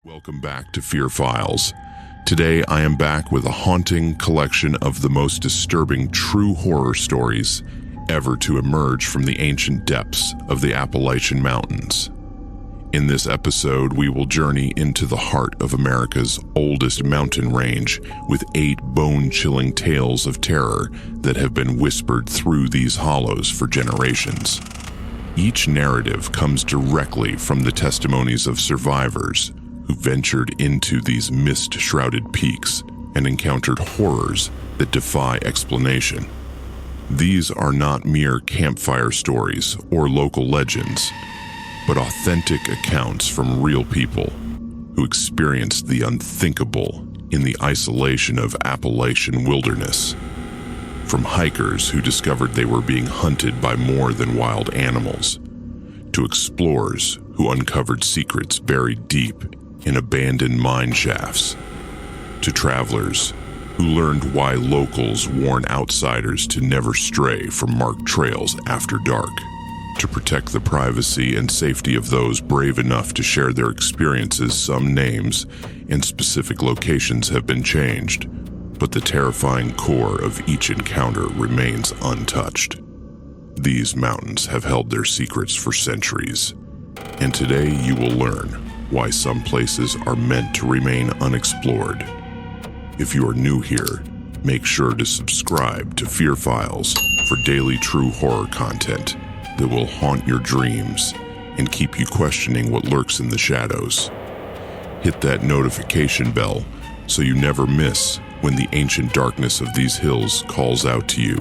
Welcome back to Fear Files. Today I am back with a haunting collection of the most disturbing true horror stories ever to emerge from the ancient depths of the Appalachian Mountains. In this episode, we will journey into the heart of America's oldest mountain range with 8 bone-chilling tales of terror that have been whispered through these hollows for generations. Each narrative comes directly from the testimonies of survivors who ventured into these mist-shrouded peaks and encountered horrors that defy explanation. These are not mere campfire stories or local legends, but authentic accounts from real people who experienced the unthinkable in the isolation of Appalachian wilderness. From hikers who discovered they were being hunted by more than wild animals, to explorers who uncovered secrets buried deep in abandoned mine shafts, to travelers who learned why locals warn outsiders to never stray from marked trails after dark. To protect the privacy and safety of those brave enough to share their experiences, some names and specific locations have been changed, but the terrifying core of each encounter remains untouched. These mountains have held their secrets for centuries, and today you will learn why some places are meant to remain unexplored. If you are new here, make sure to subscribe to Fear Files for daily true horror content that will haunt your dreams and keep you questioning what lurks in the shadows. Hit that notification bell so you never miss when the ancient darkness of these hills calls out to you.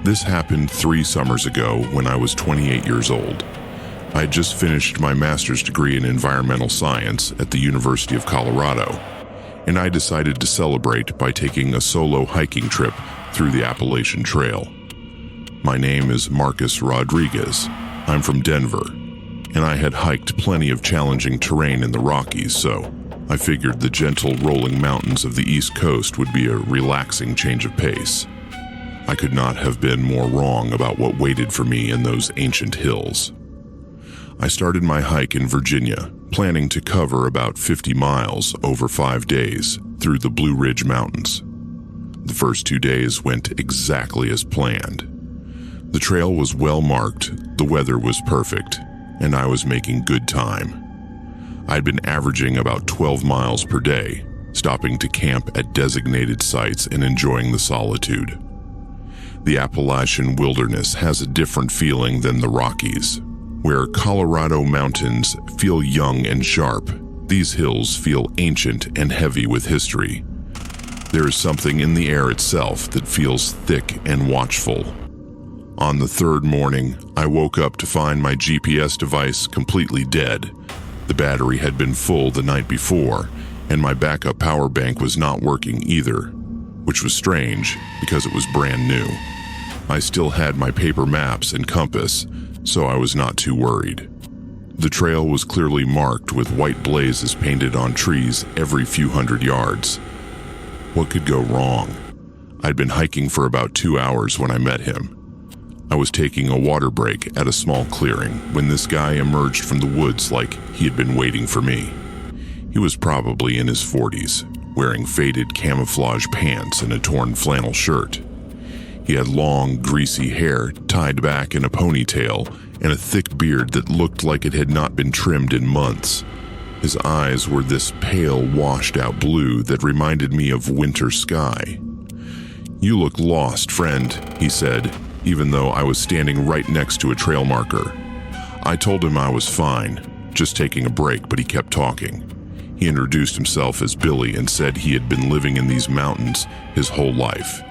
This happened 3 summers ago when I was 28 years old. I had just finished my master's degree in environmental science at the University of Colorado, and I decided to celebrate by taking a solo hiking trip through the Appalachian Trail. My name is Marcus Rodriguez. I'm from Denver, and I had hiked plenty of challenging terrain in the Rockies, so I figured the gentle rolling mountains of the East Coast would be a relaxing change of pace. I could not have been more wrong about what waited for me in those ancient hills. I started my hike in Virginia, planning to cover about 50 miles over 5 days through the Blue Ridge Mountains. The first 2 days went exactly as planned. The trail was well marked, the weather was perfect, and I was making good time. I'd been averaging about 12 miles per day, stopping to camp at designated sites and enjoying the solitude. The Appalachian wilderness has a different feeling than the Rockies. Where Colorado mountains feel young and sharp, these hills feel ancient and heavy with history. There is something in the air itself that feels thick and watchful. On the 3rd morning, I woke up to find my GPS device completely dead. The battery had been full the night before, and my backup power bank was not working either, which was strange because it was brand new. I still had my paper maps and compass, so I was not too worried. The trail was clearly marked with white blazes painted on trees every few hundred yards. What could go wrong? I'd been hiking for about 2 hours when I met him. I was taking a water break at a small clearing when this guy emerged from the woods like he had been waiting for me. He was probably in his 40s, wearing faded camouflage pants and a torn flannel shirt. He had long, greasy hair tied back in a ponytail and a thick beard that looked like it had not been trimmed in months. His eyes were this pale, washed-out blue that reminded me of winter sky. "You look lost, friend," he said, even though I was standing right next to a trail marker. I told him I was fine, just taking a break, but he kept talking. He introduced himself as Billy and said he had been living in these mountains his whole life.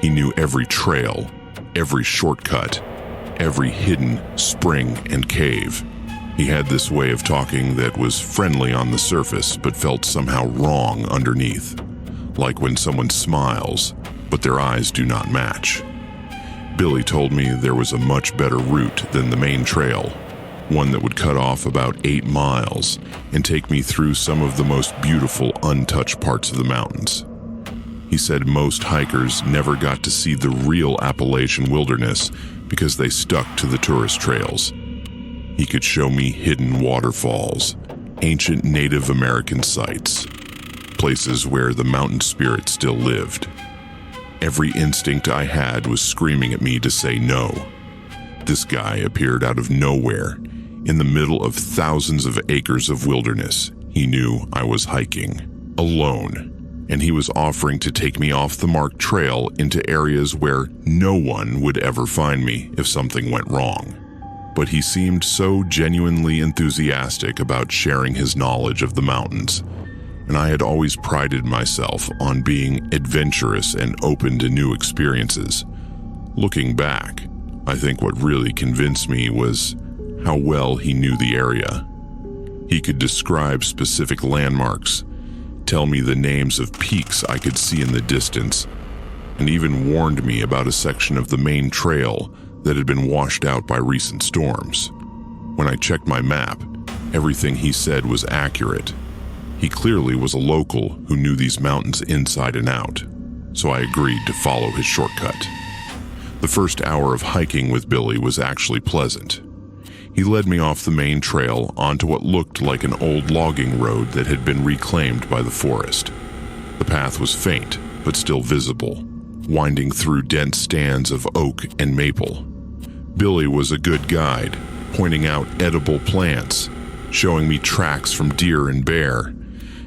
He knew every trail, every shortcut, every hidden spring and cave. He had this way of talking that was friendly on the surface but felt somehow wrong underneath, like when someone smiles, but their eyes do not match. Billy told me there was a much better route than the main trail, one that would cut off about 8 miles and take me through some of the most beautiful untouched parts of the mountains. He said most hikers never got to see the real Appalachian wilderness because they stuck to the tourist trails. He could show me hidden waterfalls, ancient Native American sites, places where the mountain spirit still lived. Every instinct I had was screaming at me to say no. This guy appeared out of nowhere, in the middle of thousands of acres of wilderness. He knew I was hiking, alone, and he was offering to take me off the marked trail into areas where no one would ever find me if something went wrong. But he seemed so genuinely enthusiastic about sharing his knowledge of the mountains, and I had always prided myself on being adventurous and open to new experiences. Looking back, I think what really convinced me was how well he knew the area. He could describe specific landmarks, tell me the names of peaks I could see in the distance, and even warned me about a section of the main trail that had been washed out by recent storms. When I checked my map, everything he said was accurate. He clearly was a local who knew these mountains inside and out, so I agreed to follow his shortcut. The first hour of hiking with Billy was actually pleasant. He led me off the main trail onto what looked like an old logging road that had been reclaimed by the forest. The path was faint, but still visible, winding through dense stands of oak and maple. Billy was a good guide, pointing out edible plants, showing me tracks from deer and bear,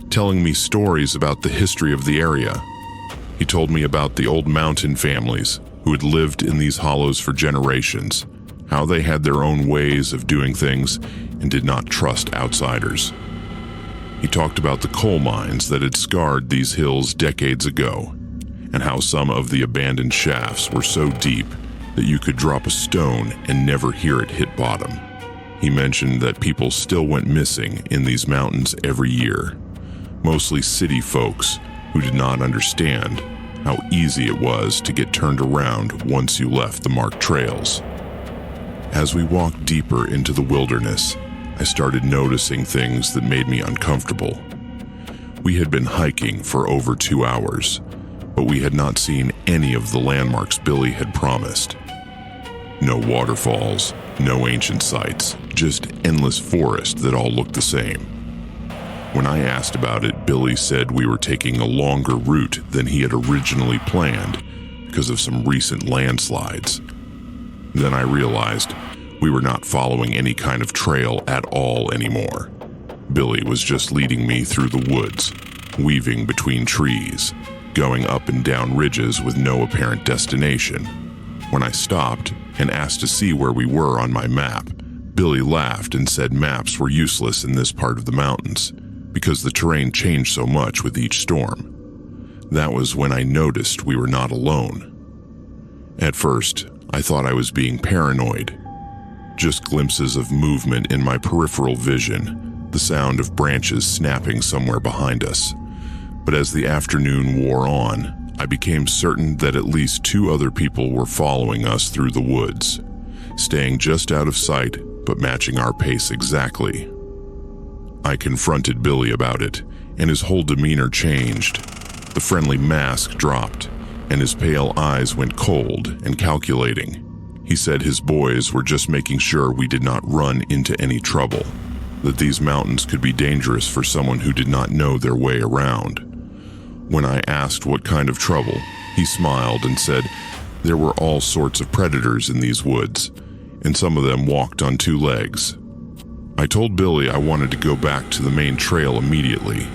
telling me stories about the history of the area. He told me about the old mountain families who had lived in these hollows for generations, how they had their own ways of doing things and did not trust outsiders. He talked about the coal mines that had scarred these hills decades ago, and how some of the abandoned shafts were so deep that you could drop a stone and never hear it hit bottom. He mentioned that people still went missing in these mountains every year, mostly city folks who did not understand how easy it was to get turned around once you left the marked trails. As we walked deeper into the wilderness, I started noticing things that made me uncomfortable. We had been hiking for over 2 hours, but we had not seen any of the landmarks Billy had promised. No waterfalls, no ancient sites, just endless forest that all looked the same. When I asked about it, Billy said we were taking a longer route than he had originally planned because of some recent landslides. Then I realized we were not following any kind of trail at all anymore. Billy was just leading me through the woods, weaving between trees, going up and down ridges with no apparent destination. When I stopped and asked to see where we were on my map, Billy laughed and said maps were useless in this part of the mountains because the terrain changed so much with each storm. That was when I noticed we were not alone. At first, I thought I was being paranoid. Just glimpses of movement in my peripheral vision, the sound of branches snapping somewhere behind us. But as the afternoon wore on, I became certain that at least 2 other people were following us through the woods, staying just out of sight but matching our pace exactly. I confronted Billy about it, and his whole demeanor changed. The friendly mask dropped, and his pale eyes went cold and calculating. He said his boys were just making sure we did not run into any trouble, that these mountains could be dangerous for someone who did not know their way around. When I asked what kind of trouble, he smiled and said there were all sorts of predators in these woods, and some of them walked on 2 legs. I told Billy I wanted to go back to the main trail immediately.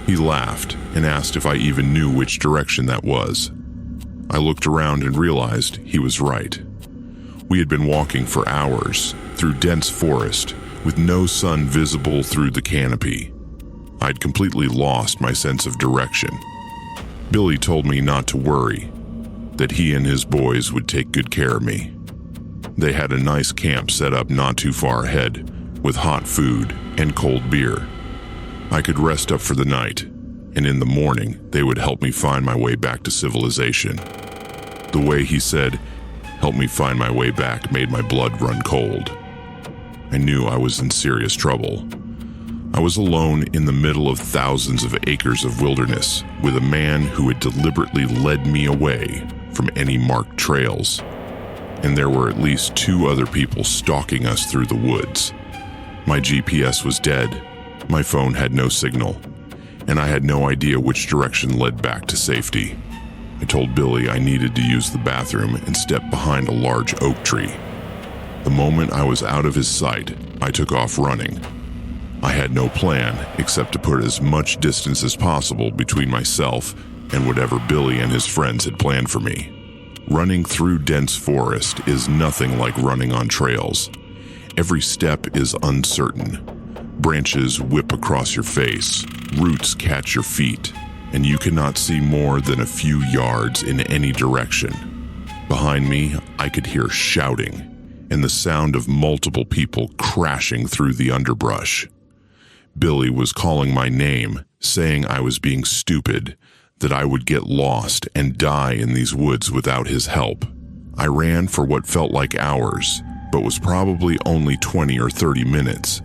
He laughed and asked if I even knew which direction that was. I looked around and realized he was right. We had been walking for hours through dense forest with no sun visible through the canopy. I'd completely lost my sense of direction. Billy told me not to worry, that he and his boys would take good care of me. They had a nice camp set up not too far ahead, with hot food and cold beer. I could rest up for the night, and in the morning they would help me find my way back to civilization. The way he said, "Help me find my way back," made my blood run cold. I knew I was in serious trouble. I was alone in the middle of thousands of acres of wilderness with a man who had deliberately led me away from any marked trails. And there were at least 2 other people stalking us through the woods. My GPS was dead, my phone had no signal, and I had no idea which direction led back to safety. I told Billy I needed to use the bathroom and stepped behind a large oak tree. The moment I was out of his sight, I took off running. I had no plan except to put as much distance as possible between myself and whatever Billy and his friends had planned for me. Running through dense forest is nothing like running on trails. Every step is uncertain. Branches whip across your face, roots catch your feet, and you cannot see more than a few yards in any direction. Behind me, I could hear shouting and the sound of multiple people crashing through the underbrush. Billy was calling my name, saying I was being stupid, that I would get lost and die in these woods without his help. I ran for what felt like hours, but was probably only 20 or 30 minutes.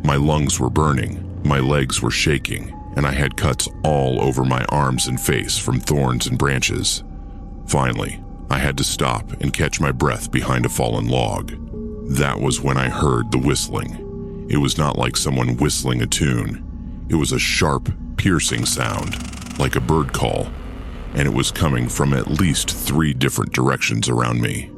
My lungs were burning, my legs were shaking, and I had cuts all over my arms and face from thorns and branches. Finally, I had to stop and catch my breath behind a fallen log. That was when I heard the whistling. It was not like someone whistling a tune. It was a sharp, piercing sound, like a bird call, and it was coming from at least 3 different directions around me.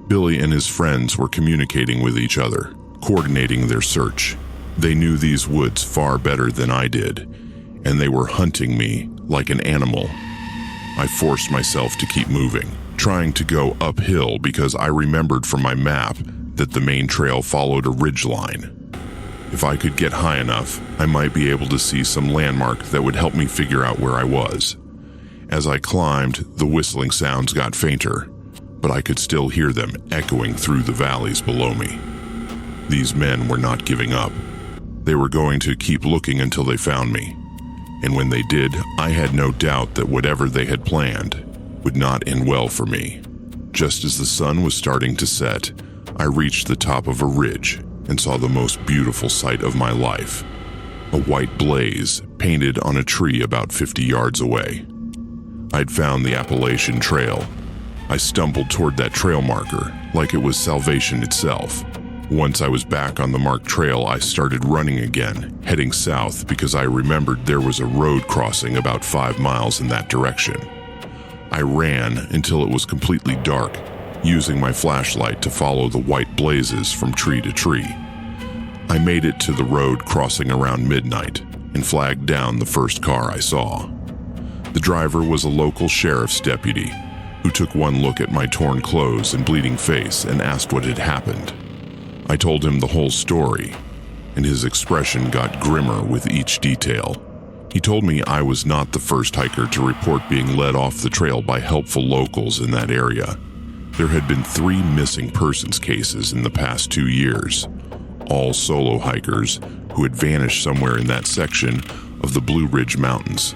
Billy and his friends were communicating with each other, coordinating their search. They knew these woods far better than I did, and they were hunting me like an animal. I forced myself to keep moving, trying to go uphill because I remembered from my map that the main trail followed a ridgeline. If I could get high enough, I might be able to see some landmark that would help me figure out where I was. As I climbed, the whistling sounds got fainter, but I could still hear them echoing through the valleys below me. These men were not giving up. They were going to keep looking until they found me. And when they did, I had no doubt that whatever they had planned would not end well for me. Just as the sun was starting to set, I reached the top of a ridge and saw the most beautiful sight of my life. A white blaze painted on a tree about 50 yards away. I'd found the Appalachian Trail. I stumbled toward that trail marker like it was salvation itself. Once I was back on the marked trail, I started running again, heading south because I remembered there was a road crossing about 5 miles in that direction. I ran until it was completely dark, using my flashlight to follow the white blazes from tree to tree. I made it to the road crossing around midnight and flagged down the first car I saw. The driver was a local sheriff's deputy who took one look at my torn clothes and bleeding face and asked what had happened. I told him the whole story, and his expression got grimmer with each detail. He told me I was not the first hiker to report being led off the trail by helpful locals in that area. There had been 3 missing persons cases in the past 2 years, all solo hikers who had vanished somewhere in that section of the Blue Ridge Mountains.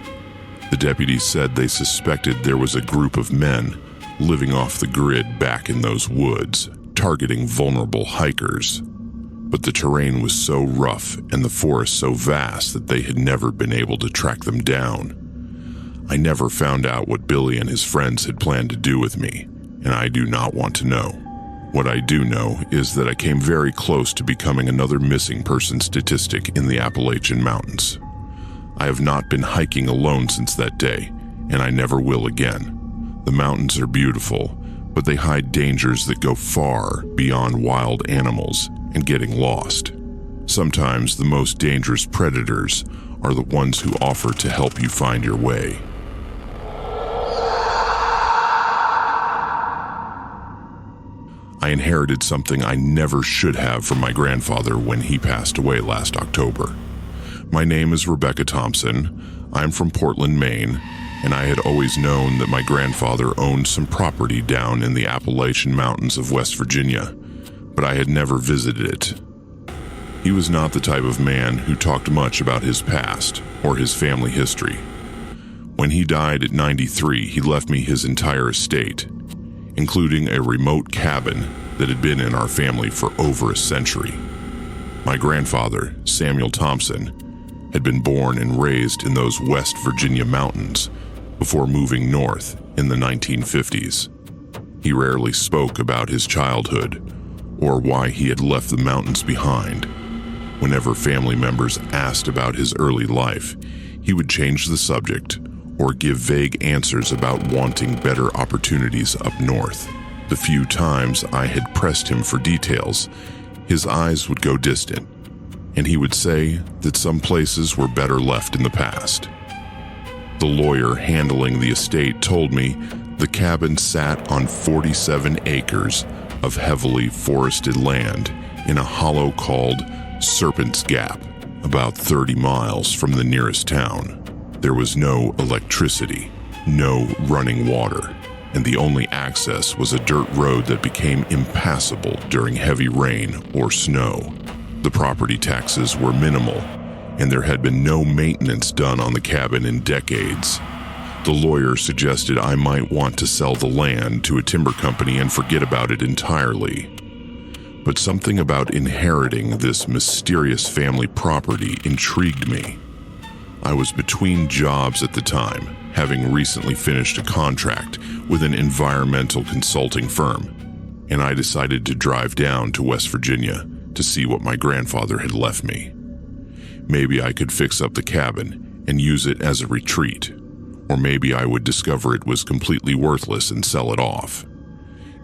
The deputy said they suspected there was a group of men living off the grid back in those woods, targeting vulnerable hikers. But the terrain was so rough and the forest so vast that they had never been able to track them down. I never found out what Billy and his friends had planned to do with me, and I do not want to know. What I do know is that I came very close to becoming another missing person statistic in the Appalachian Mountains. I have not been hiking alone since that day, and I never will again. The mountains are beautiful, but they hide dangers that go far beyond wild animals and getting lost. Sometimes the most dangerous predators are the ones who offer to help you find your way. I inherited something I never should have from my grandfather when he passed away last October. My name is Rebecca Thompson. I'm from Portland, Maine, and I had always known that my grandfather owned some property down in the Appalachian Mountains of West Virginia, but I had never visited it. He was not the type of man who talked much about his past or his family history. When he died at 93, he left me his entire estate, including a remote cabin that had been in our family for over a century. My grandfather, Samuel Thompson, had been born and raised in those West Virginia mountains before moving north in the 1950s. He rarely spoke about his childhood or why he had left the mountains behind. Whenever family members asked about his early life, he would change the subject or give vague answers about wanting better opportunities up north. The few times I had pressed him for details, his eyes would go distant, and he would say that some places were better left in the past. The lawyer handling the estate told me the cabin sat on 47 acres of heavily forested land in a hollow called Serpent's Gap, about 30 miles from the nearest town. There was no electricity, no running water, and the only access was a dirt road that became impassable during heavy rain or snow. The property taxes were minimal, and there had been no maintenance done on the cabin in decades. The lawyer suggested I might want to sell the land to a timber company and forget about it entirely. But something about inheriting this mysterious family property intrigued me. I was between jobs at the time, having recently finished a contract with an environmental consulting firm, and I decided to drive down to West Virginia to see what my grandfather had left me. Maybe I could fix up the cabin and use it as a retreat, or maybe I would discover it was completely worthless and sell it off.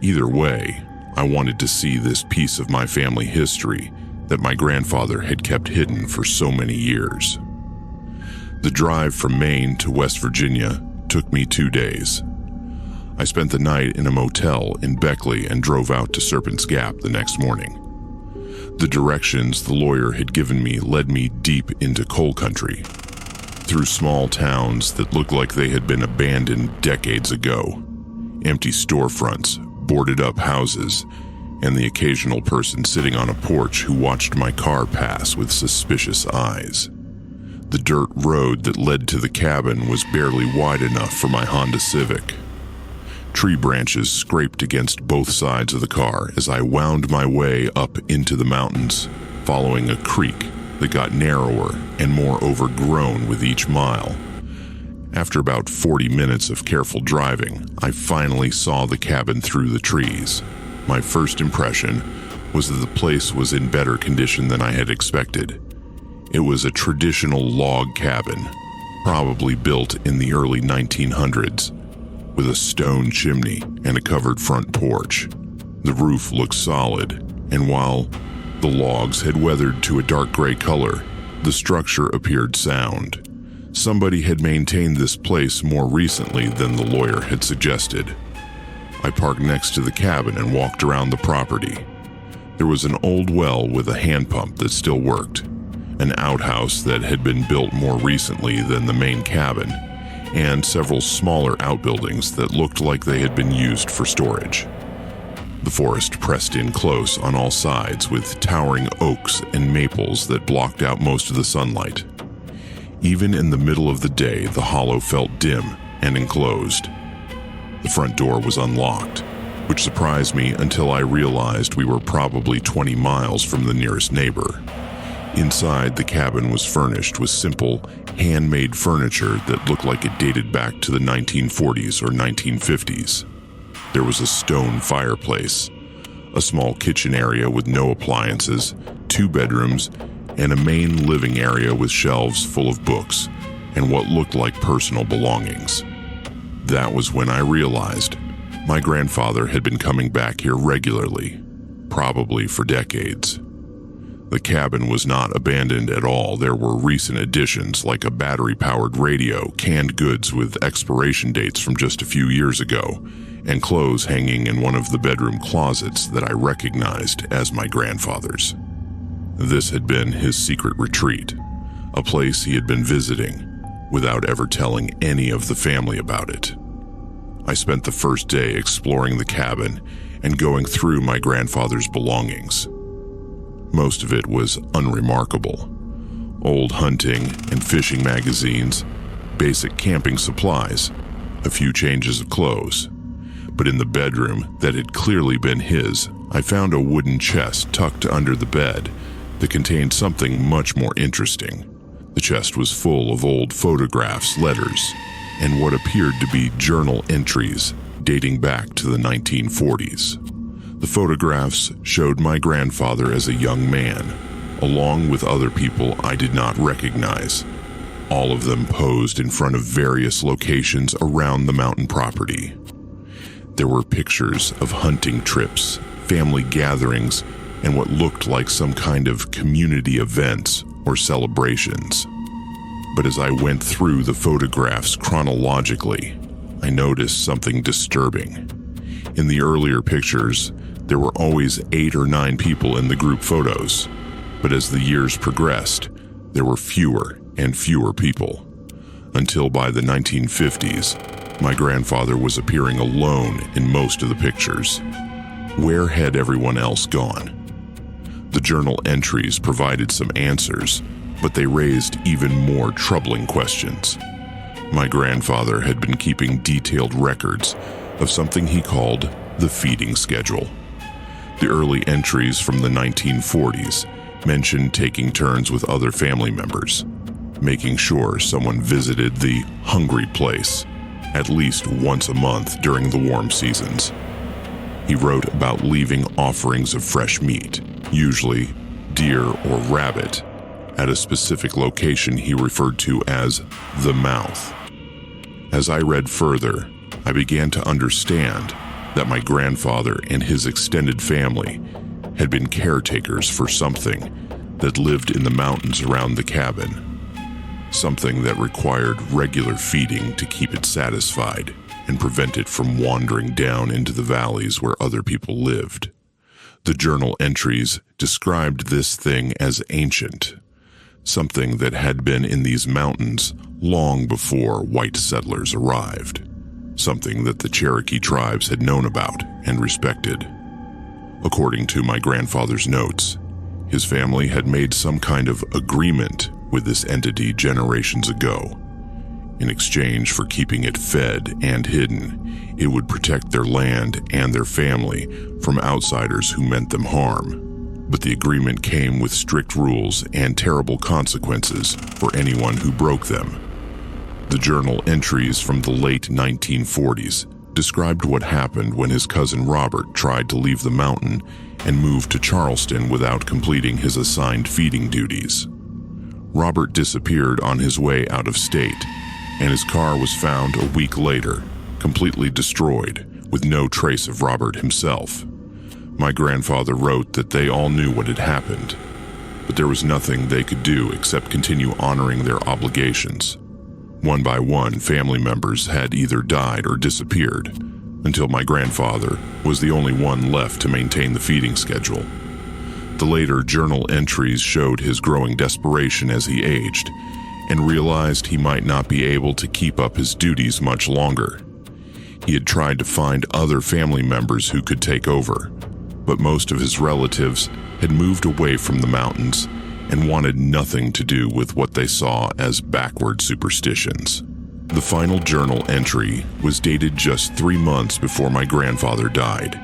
Either way, I wanted to see this piece of my family history that my grandfather had kept hidden for so many years. The drive from Maine to West Virginia took me 2 days. I spent the night in a motel in Beckley and drove out to Serpent's Gap the next morning. The directions the lawyer had given me led me deep into coal country, through small towns that looked like they had been abandoned decades ago, empty storefronts, boarded up houses, and the occasional person sitting on a porch who watched my car pass with suspicious eyes. The dirt road that led to the cabin was barely wide enough for my Honda Civic. Tree branches scraped against both sides of the car as I wound my way up into the mountains, following a creek that got narrower and more overgrown with each mile. After about 40 minutes of careful driving, I finally saw the cabin through the trees. My first impression was that the place was in better condition than I had expected. It was a traditional log cabin, probably built in the early 1900s, with a stone chimney and a covered front porch. The roof looked solid, and while the logs had weathered to a dark gray color, the structure appeared sound. Somebody had maintained this place more recently than the lawyer had suggested. I parked next to the cabin and walked around the property. There was an old well with a hand pump that still worked, an outhouse that had been built more recently than the main cabin, and several smaller outbuildings that looked like they had been used for storage. The forest pressed in close on all sides with towering oaks and maples that blocked out most of the sunlight. Even in the middle of the day, the hollow felt dim and enclosed. The front door was unlocked, which surprised me until I realized we were probably 20 miles from the nearest neighbor. Inside, the cabin was furnished with simple, handmade furniture that looked like it dated back to the 1940s or 1950s. There was a stone fireplace, a small kitchen area with no appliances, 2 bedrooms, and a main living area with shelves full of books and what looked like personal belongings. That was when I realized my grandfather had been coming back here regularly, probably for decades. The cabin was not abandoned at all. There were recent additions like a battery-powered radio, canned goods with expiration dates from just a few years ago, and clothes hanging in one of the bedroom closets that I recognized as my grandfather's. This had been his secret retreat, a place he had been visiting without ever telling any of the family about it. I spent the first day exploring the cabin and going through my grandfather's belongings. Most of it was unremarkable. Old hunting and fishing magazines, basic camping supplies, a few changes of clothes. But in the bedroom that had clearly been his, I found a wooden chest tucked under the bed that contained something much more interesting. The chest was full of old photographs, letters, and what appeared to be journal entries dating back to the 1940s. The photographs showed my grandfather as a young man, along with other people I did not recognize. All of them posed in front of various locations around the mountain property. There were pictures of hunting trips, family gatherings, and what looked like some kind of community events or celebrations. But as I went through the photographs chronologically, I noticed something disturbing. In the earlier pictures, there were always 8 or 9 people in the group photos, but as the years progressed, there were fewer and fewer people, until by the 1950s, my grandfather was appearing alone in most of the pictures. Where had everyone else gone? The journal entries provided some answers, but they raised even more troubling questions. My grandfather had been keeping detailed records of something he called the feeding schedule. The early entries from the 1940s mentioned taking turns with other family members, making sure someone visited the hungry place at least once a month during the warm seasons. He wrote about leaving offerings of fresh meat, usually deer or rabbit, at a specific location he referred to as the mouth. As I read further, I began to understand that my grandfather and his extended family had been caretakers for something that lived in the mountains around the cabin, something that required regular feeding to keep it satisfied and prevent it from wandering down into the valleys where other people lived. The journal entries described this thing as ancient, something that had been in these mountains long before white settlers arrived, something that the Cherokee tribes had known about and respected. According to my grandfather's notes, his family had made some kind of agreement with this entity generations ago. In exchange for keeping it fed and hidden, it would protect their land and their family from outsiders who meant them harm. But the agreement came with strict rules and terrible consequences for anyone who broke them. The journal entries from the late 1940s described what happened when his cousin Robert tried to leave the mountain and move to Charleston without completing his assigned feeding duties. Robert disappeared on his way out of state, and his car was found a week later, completely destroyed, with no trace of Robert himself. My grandfather wrote that they all knew what had happened, but there was nothing they could do except continue honoring their obligations. One by one, family members had either died or disappeared, until my grandfather was the only one left to maintain the feeding schedule. The later journal entries showed his growing desperation as he aged, and realized he might not be able to keep up his duties much longer. He had tried to find other family members who could take over, but most of his relatives had moved away from the mountains and wanted nothing to do with what they saw as backward superstitions. The final journal entry was dated just 3 months before my grandfather died.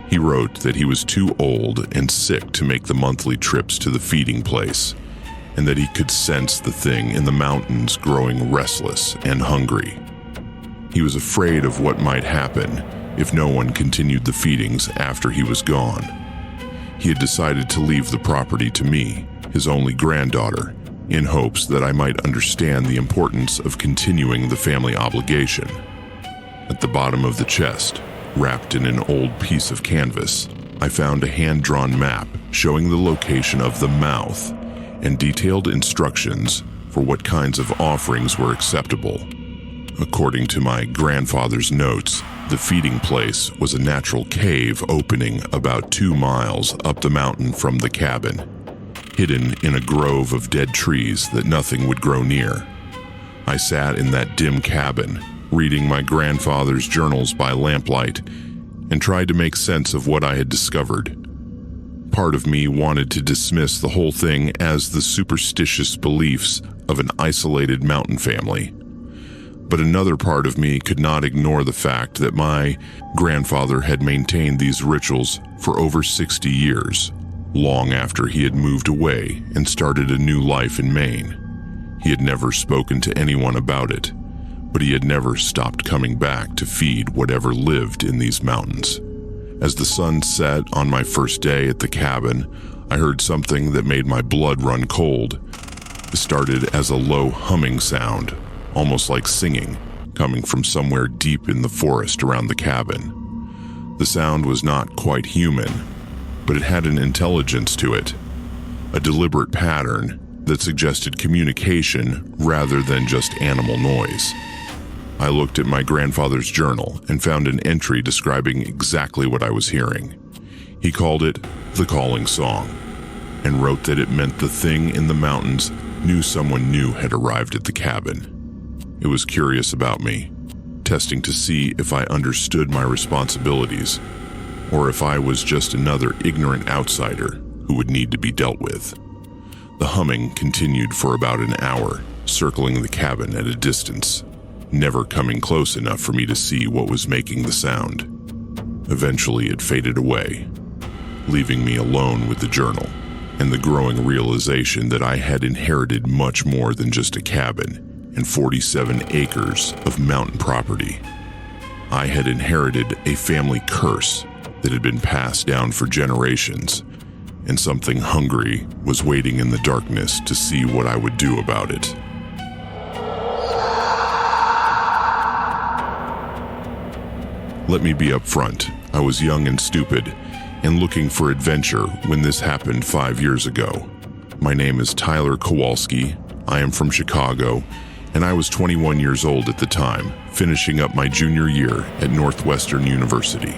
He wrote that he was too old and sick to make the monthly trips to the feeding place, and that he could sense the thing in the mountains growing restless and hungry. He was afraid of what might happen if no one continued the feedings after he was gone. He had decided to leave the property to me, his only granddaughter, in hopes that I might understand the importance of continuing the family obligation. At the bottom of the chest, wrapped in an old piece of canvas, I found a hand-drawn map showing the location of the mouth and detailed instructions for what kinds of offerings were acceptable. According to my grandfather's notes, the feeding place was a natural cave opening about 2 miles up the mountain from the cabin, hidden in a grove of dead trees that nothing would grow near. I sat in that dim cabin, reading my grandfather's journals by lamplight, and tried to make sense of what I had discovered. Part of me wanted to dismiss the whole thing as the superstitious beliefs of an isolated mountain family. But another part of me could not ignore the fact that my grandfather had maintained these rituals for over 60 years, long after he had moved away and started a new life in Maine. He had never spoken to anyone about it, but he had never stopped coming back to feed whatever lived in these mountains. As the sun set on my first day at the cabin, I heard something that made my blood run cold. It started as a low humming sound, almost like singing, coming from somewhere deep in the forest around the cabin. The sound was not quite human, but it had an intelligence to it, a deliberate pattern that suggested communication rather than just animal noise. I looked at my grandfather's journal and found an entry describing exactly what I was hearing. He called it the calling song and wrote that it meant the thing in the mountains knew someone new had arrived at the cabin. It was curious about me, testing to see if I understood my responsibilities or if I was just another ignorant outsider who would need to be dealt with. The humming continued for about an hour, circling the cabin at a distance, never coming close enough for me to see what was making the sound. Eventually it faded away, leaving me alone with the journal and the growing realization that I had inherited much more than just a cabin and 47 acres of mountain property. I had inherited a family curse that had been passed down for generations, and something hungry was waiting in the darkness to see what I would do about it. Let me be upfront. I was young and stupid and looking for adventure when this happened 5 years ago. My name is Tyler Kowalski. I am from Chicago, and I was 21 years old at the time, finishing up my junior year at Northwestern University.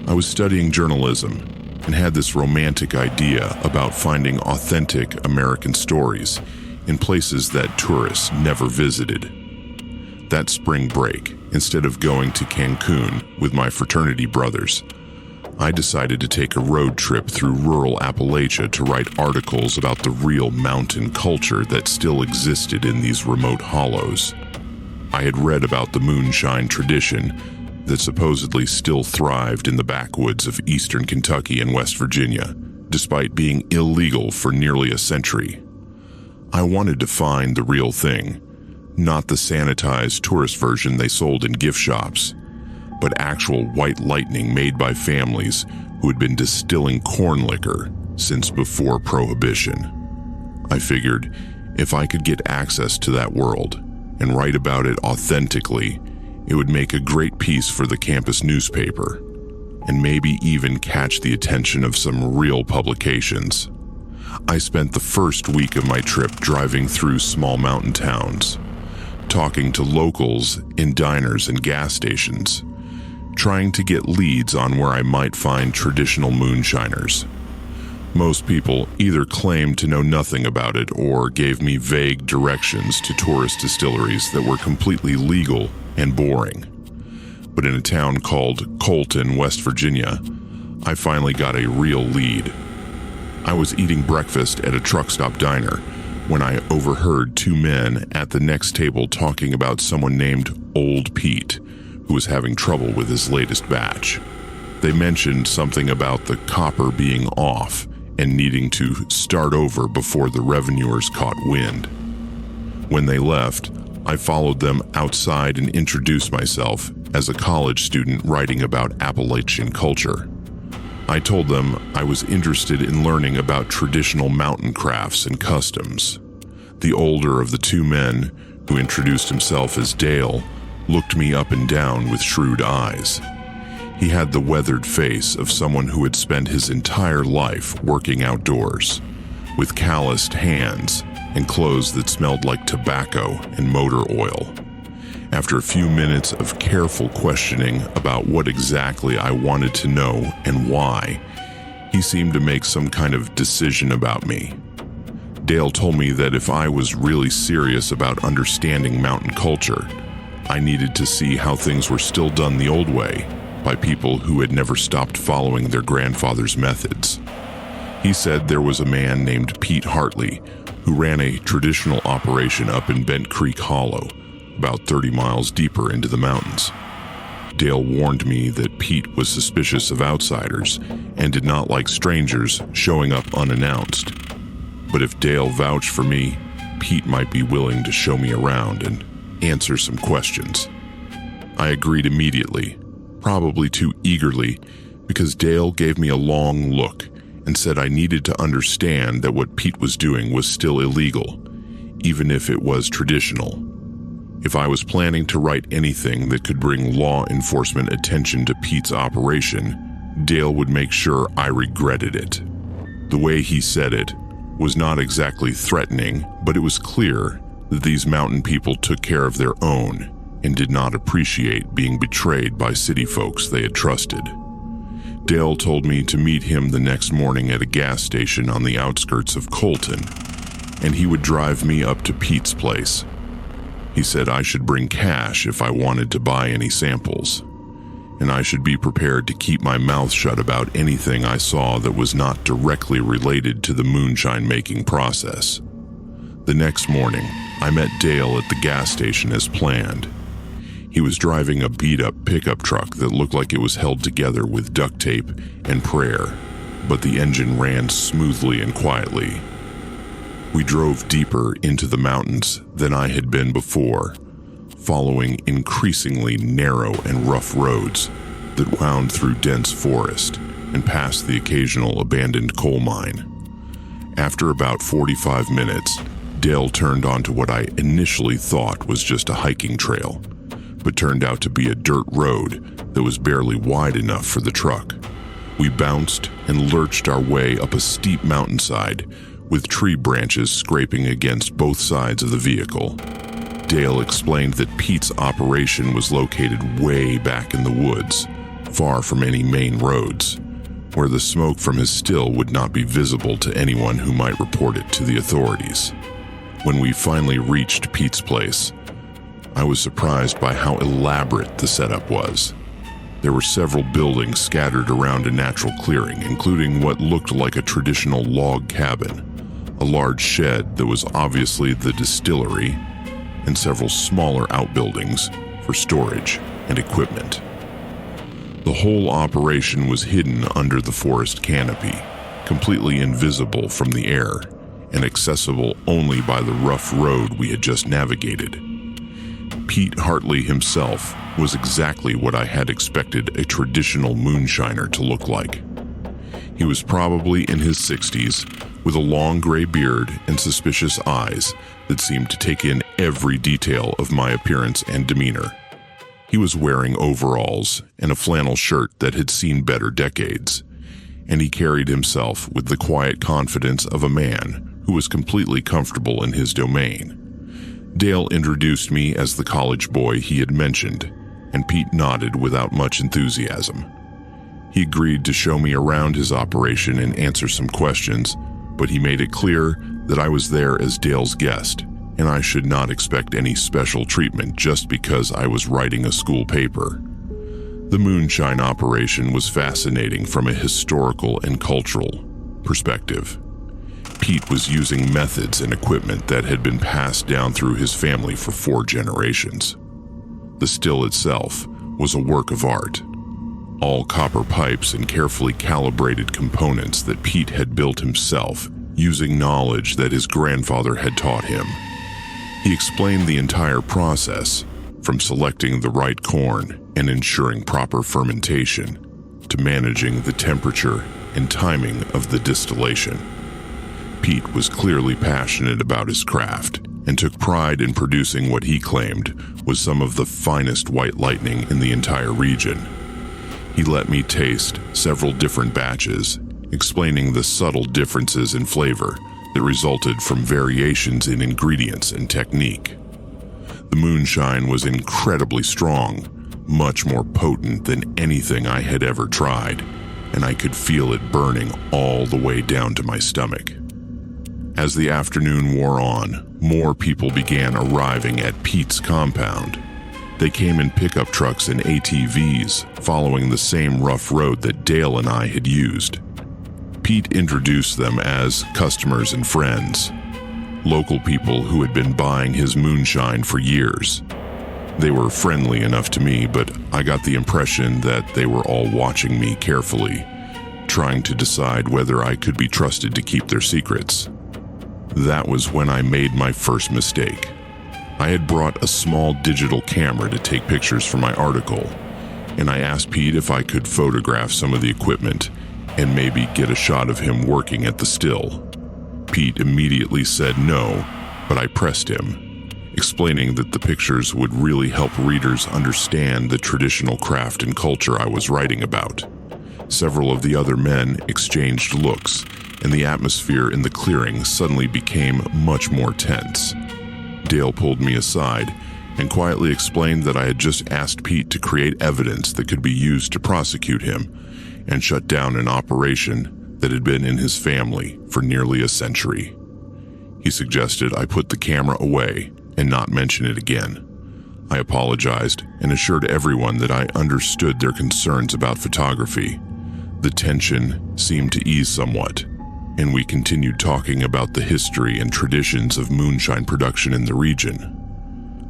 I was studying journalism and had this romantic idea about finding authentic American stories in places that tourists never visited. That spring break, instead of going to Cancun with my fraternity brothers, I decided to take a road trip through rural Appalachia to write articles about the real mountain culture that still existed in these remote hollows. I had read about the moonshine tradition that supposedly still thrived in the backwoods of eastern Kentucky and West Virginia, despite being illegal for nearly a century. I wanted to find the real thing, not the sanitized tourist version they sold in gift shops, but actual white lightning made by families who had been distilling corn liquor since before Prohibition. I figured if I could get access to that world and write about it authentically, it would make a great piece for the campus newspaper, and maybe even catch the attention of some real publications. I spent the first week of my trip driving through small mountain towns, talking to locals in diners and gas stations, trying to get leads on where I might find traditional moonshiners. Most people either claimed to know nothing about it or gave me vague directions to tourist distilleries that were completely legal and boring. But in a town called Colton, West Virginia, I finally got a real lead. I was eating breakfast at a truck stop diner when I overheard two men at the next table talking about someone named Old Pete, who was having trouble with his latest batch. They mentioned something about the copper being off and needing to start over before the revenuers caught wind. When they left, I followed them outside and introduced myself as a college student writing about Appalachian culture. I told them I was interested in learning about traditional mountain crafts and customs. The older of the two men, who introduced himself as Dale, looked me up and down with shrewd eyes. He had the weathered face of someone who had spent his entire life working outdoors, with calloused hands and clothes that smelled like tobacco and motor oil. After a few minutes of careful questioning about what exactly I wanted to know and why, he seemed to make some kind of decision about me. Dale told me that if I was really serious about understanding mountain culture, I needed to see how things were still done the old way by people who had never stopped following their grandfather's methods. He said there was a man named Pete Hartley who ran a traditional operation up in Bent Creek Hollow, about 30 miles deeper into the mountains. Dale warned me that Pete was suspicious of outsiders and did not like strangers showing up unannounced. But if Dale vouched for me, Pete might be willing to show me around and answer some questions. I agreed immediately, probably too eagerly, because Dale gave me a long look and said I needed to understand that what Pete was doing was still illegal, even if it was traditional. If I was planning to write anything that could bring law enforcement attention to Pete's operation, Dale would make sure I regretted it. The way he said it was not exactly threatening, but it was clear that these mountain people took care of their own and did not appreciate being betrayed by city folks they had trusted. Dale told me to meet him the next morning at a gas station on the outskirts of Colton, and he would drive me up to Pete's place. He said I should bring cash if I wanted to buy any samples, and I should be prepared to keep my mouth shut about anything I saw that was not directly related to the moonshine-making process. The next morning, I met Dale at the gas station as planned. He was driving a beat-up pickup truck that looked like it was held together with duct tape and prayer, but the engine ran smoothly and quietly. We drove deeper into the mountains than I had been before, following increasingly narrow and rough roads that wound through dense forest and past the occasional abandoned coal mine. After about 45 minutes, Dale turned onto what I initially thought was just a hiking trail, but turned out to be a dirt road that was barely wide enough for the truck. We bounced and lurched our way up a steep mountainside, with tree branches scraping against both sides of the vehicle. Dale explained that Pete's operation was located way back in the woods, far from any main roads, where the smoke from his still would not be visible to anyone who might report it to the authorities. When we finally reached Pete's place, I was surprised by how elaborate the setup was. There were several buildings scattered around a natural clearing, including what looked like a traditional log cabin, a large shed that was obviously the distillery, and several smaller outbuildings for storage and equipment. The whole operation was hidden under the forest canopy, completely invisible from the air, and accessible only by the rough road we had just navigated. Pete Hartley himself was exactly what I had expected a traditional moonshiner to look like. He was probably in his 60s, with a long gray beard and suspicious eyes that seemed to take in every detail of my appearance and demeanor. He was wearing overalls and a flannel shirt that had seen better decades, and he carried himself with the quiet confidence of a man who was completely comfortable in his domain. Dale introduced me as the college boy he had mentioned, and Pete nodded without much enthusiasm. He agreed to show me around his operation and answer some questions, but he made it clear that I was there as Dale's guest, and I should not expect any special treatment just because I was writing a school paper. The moonshine operation was fascinating from a historical and cultural perspective. Pete was using methods and equipment that had been passed down through his family for 4 generations. The still itself was a work of art. All copper pipes and carefully calibrated components that Pete had built himself using knowledge that his grandfather had taught him. He explained the entire process, from selecting the right corn and ensuring proper fermentation, to managing the temperature and timing of the distillation. Pete was clearly passionate about his craft and took pride in producing what he claimed was some of the finest white lightning in the entire region. He let me taste several different batches, explaining the subtle differences in flavor that resulted from variations in ingredients and technique. The moonshine was incredibly strong, much more potent than anything I had ever tried, and I could feel it burning all the way down to my stomach. As the afternoon wore on, more people began arriving at Pete's compound. They came in pickup trucks and ATVs, following the same rough road that Dale and I had used. Pete introduced them as customers and friends, local people who had been buying his moonshine for years. They were friendly enough to me, but I got the impression that they were all watching me carefully, trying to decide whether I could be trusted to keep their secrets. That was when I made my first mistake. I had brought a small digital camera to take pictures for my article, and I asked Pete if I could photograph some of the equipment and maybe get a shot of him working at the still. Pete immediately said no, but I pressed him, explaining that the pictures would really help readers understand the traditional craft and culture I was writing about. Several of the other men exchanged looks, and the atmosphere in the clearing suddenly became much more tense. Dale pulled me aside and quietly explained that I had just asked Pete to create evidence that could be used to prosecute him and shut down an operation that had been in his family for nearly a century. He suggested I put the camera away and not mention it again. I apologized and assured everyone that I understood their concerns about photography. The tension seemed to ease somewhat, and we continued talking about the history and traditions of moonshine production in the region.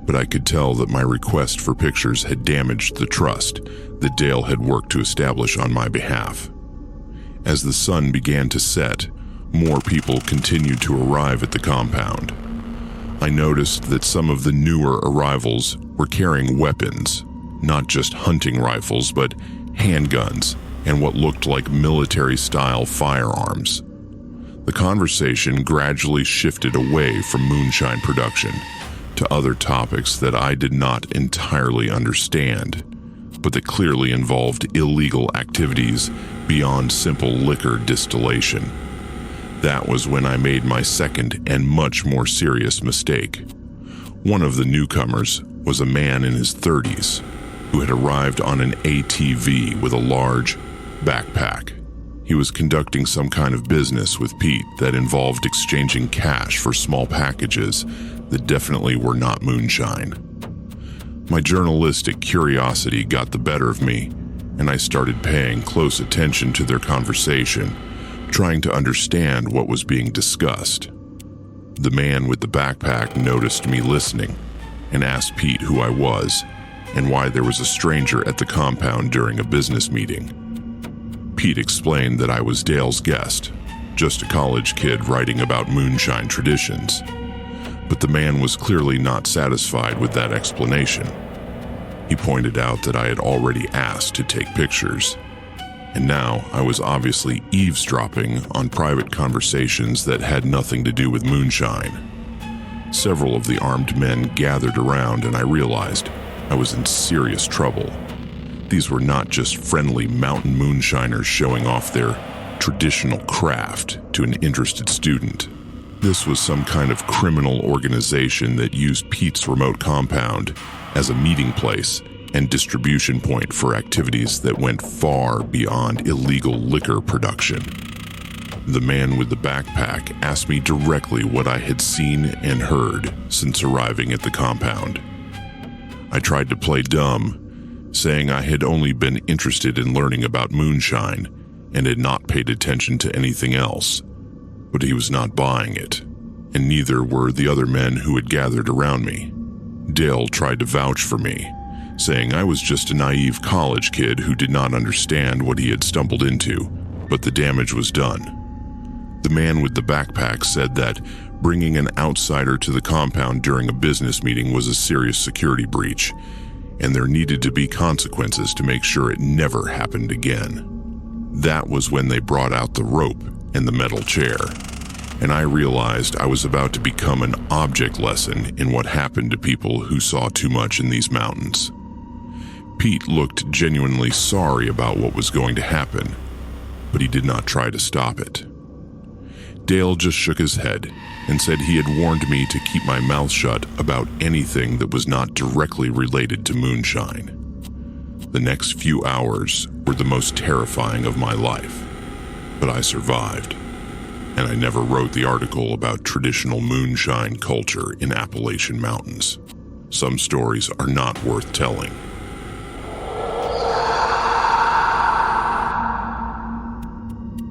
But I could tell that my request for pictures had damaged the trust that Dale had worked to establish on my behalf. As the sun began to set, more people continued to arrive at the compound. I noticed that some of the newer arrivals were carrying weapons, not just hunting rifles, but handguns and what looked like military-style firearms. The conversation gradually shifted away from moonshine production to other topics that I did not entirely understand, but that clearly involved illegal activities beyond simple liquor distillation. That was when I made my second and much more serious mistake. One of the newcomers was a man in his 30s who had arrived on an ATV with a large backpack. He was conducting some kind of business with Pete that involved exchanging cash for small packages that definitely were not moonshine. My journalistic curiosity got the better of me, and I started paying close attention to their conversation, trying to understand what was being discussed. The man with the backpack noticed me listening and asked Pete who I was and why there was a stranger at the compound during a business meeting. Pete explained that I was Dale's guest, just a college kid writing about moonshine traditions. But the man was clearly not satisfied with that explanation. He pointed out that I had already asked to take pictures, and now I was obviously eavesdropping on private conversations that had nothing to do with moonshine. Several of the armed men gathered around, and I realized I was in serious trouble. These were not just friendly mountain moonshiners showing off their traditional craft to an interested student. This was some kind of criminal organization that used Pete's remote compound as a meeting place and distribution point for activities that went far beyond illegal liquor production. The man with the backpack asked me directly what I had seen and heard since arriving at the compound. I tried to play dumb, saying I had only been interested in learning about moonshine and had not paid attention to anything else. But he was not buying it, and neither were the other men who had gathered around me. Dale tried to vouch for me, saying I was just a naive college kid who did not understand what he had stumbled into, but the damage was done. The man with the backpack said that bringing an outsider to the compound during a business meeting was a serious security breach, and there needed to be consequences to make sure it never happened again. That was when they brought out the rope and the metal chair, and I realized I was about to become an object lesson in what happened to people who saw too much in these mountains. Pete looked genuinely sorry about what was going to happen, but he did not try to stop it. Dale just shook his head and said he had warned me to keep my mouth shut about anything that was not directly related to moonshine. The next few hours were the most terrifying of my life, but I survived, and I never wrote the article about traditional moonshine culture in Appalachian mountains. Some stories are not worth telling.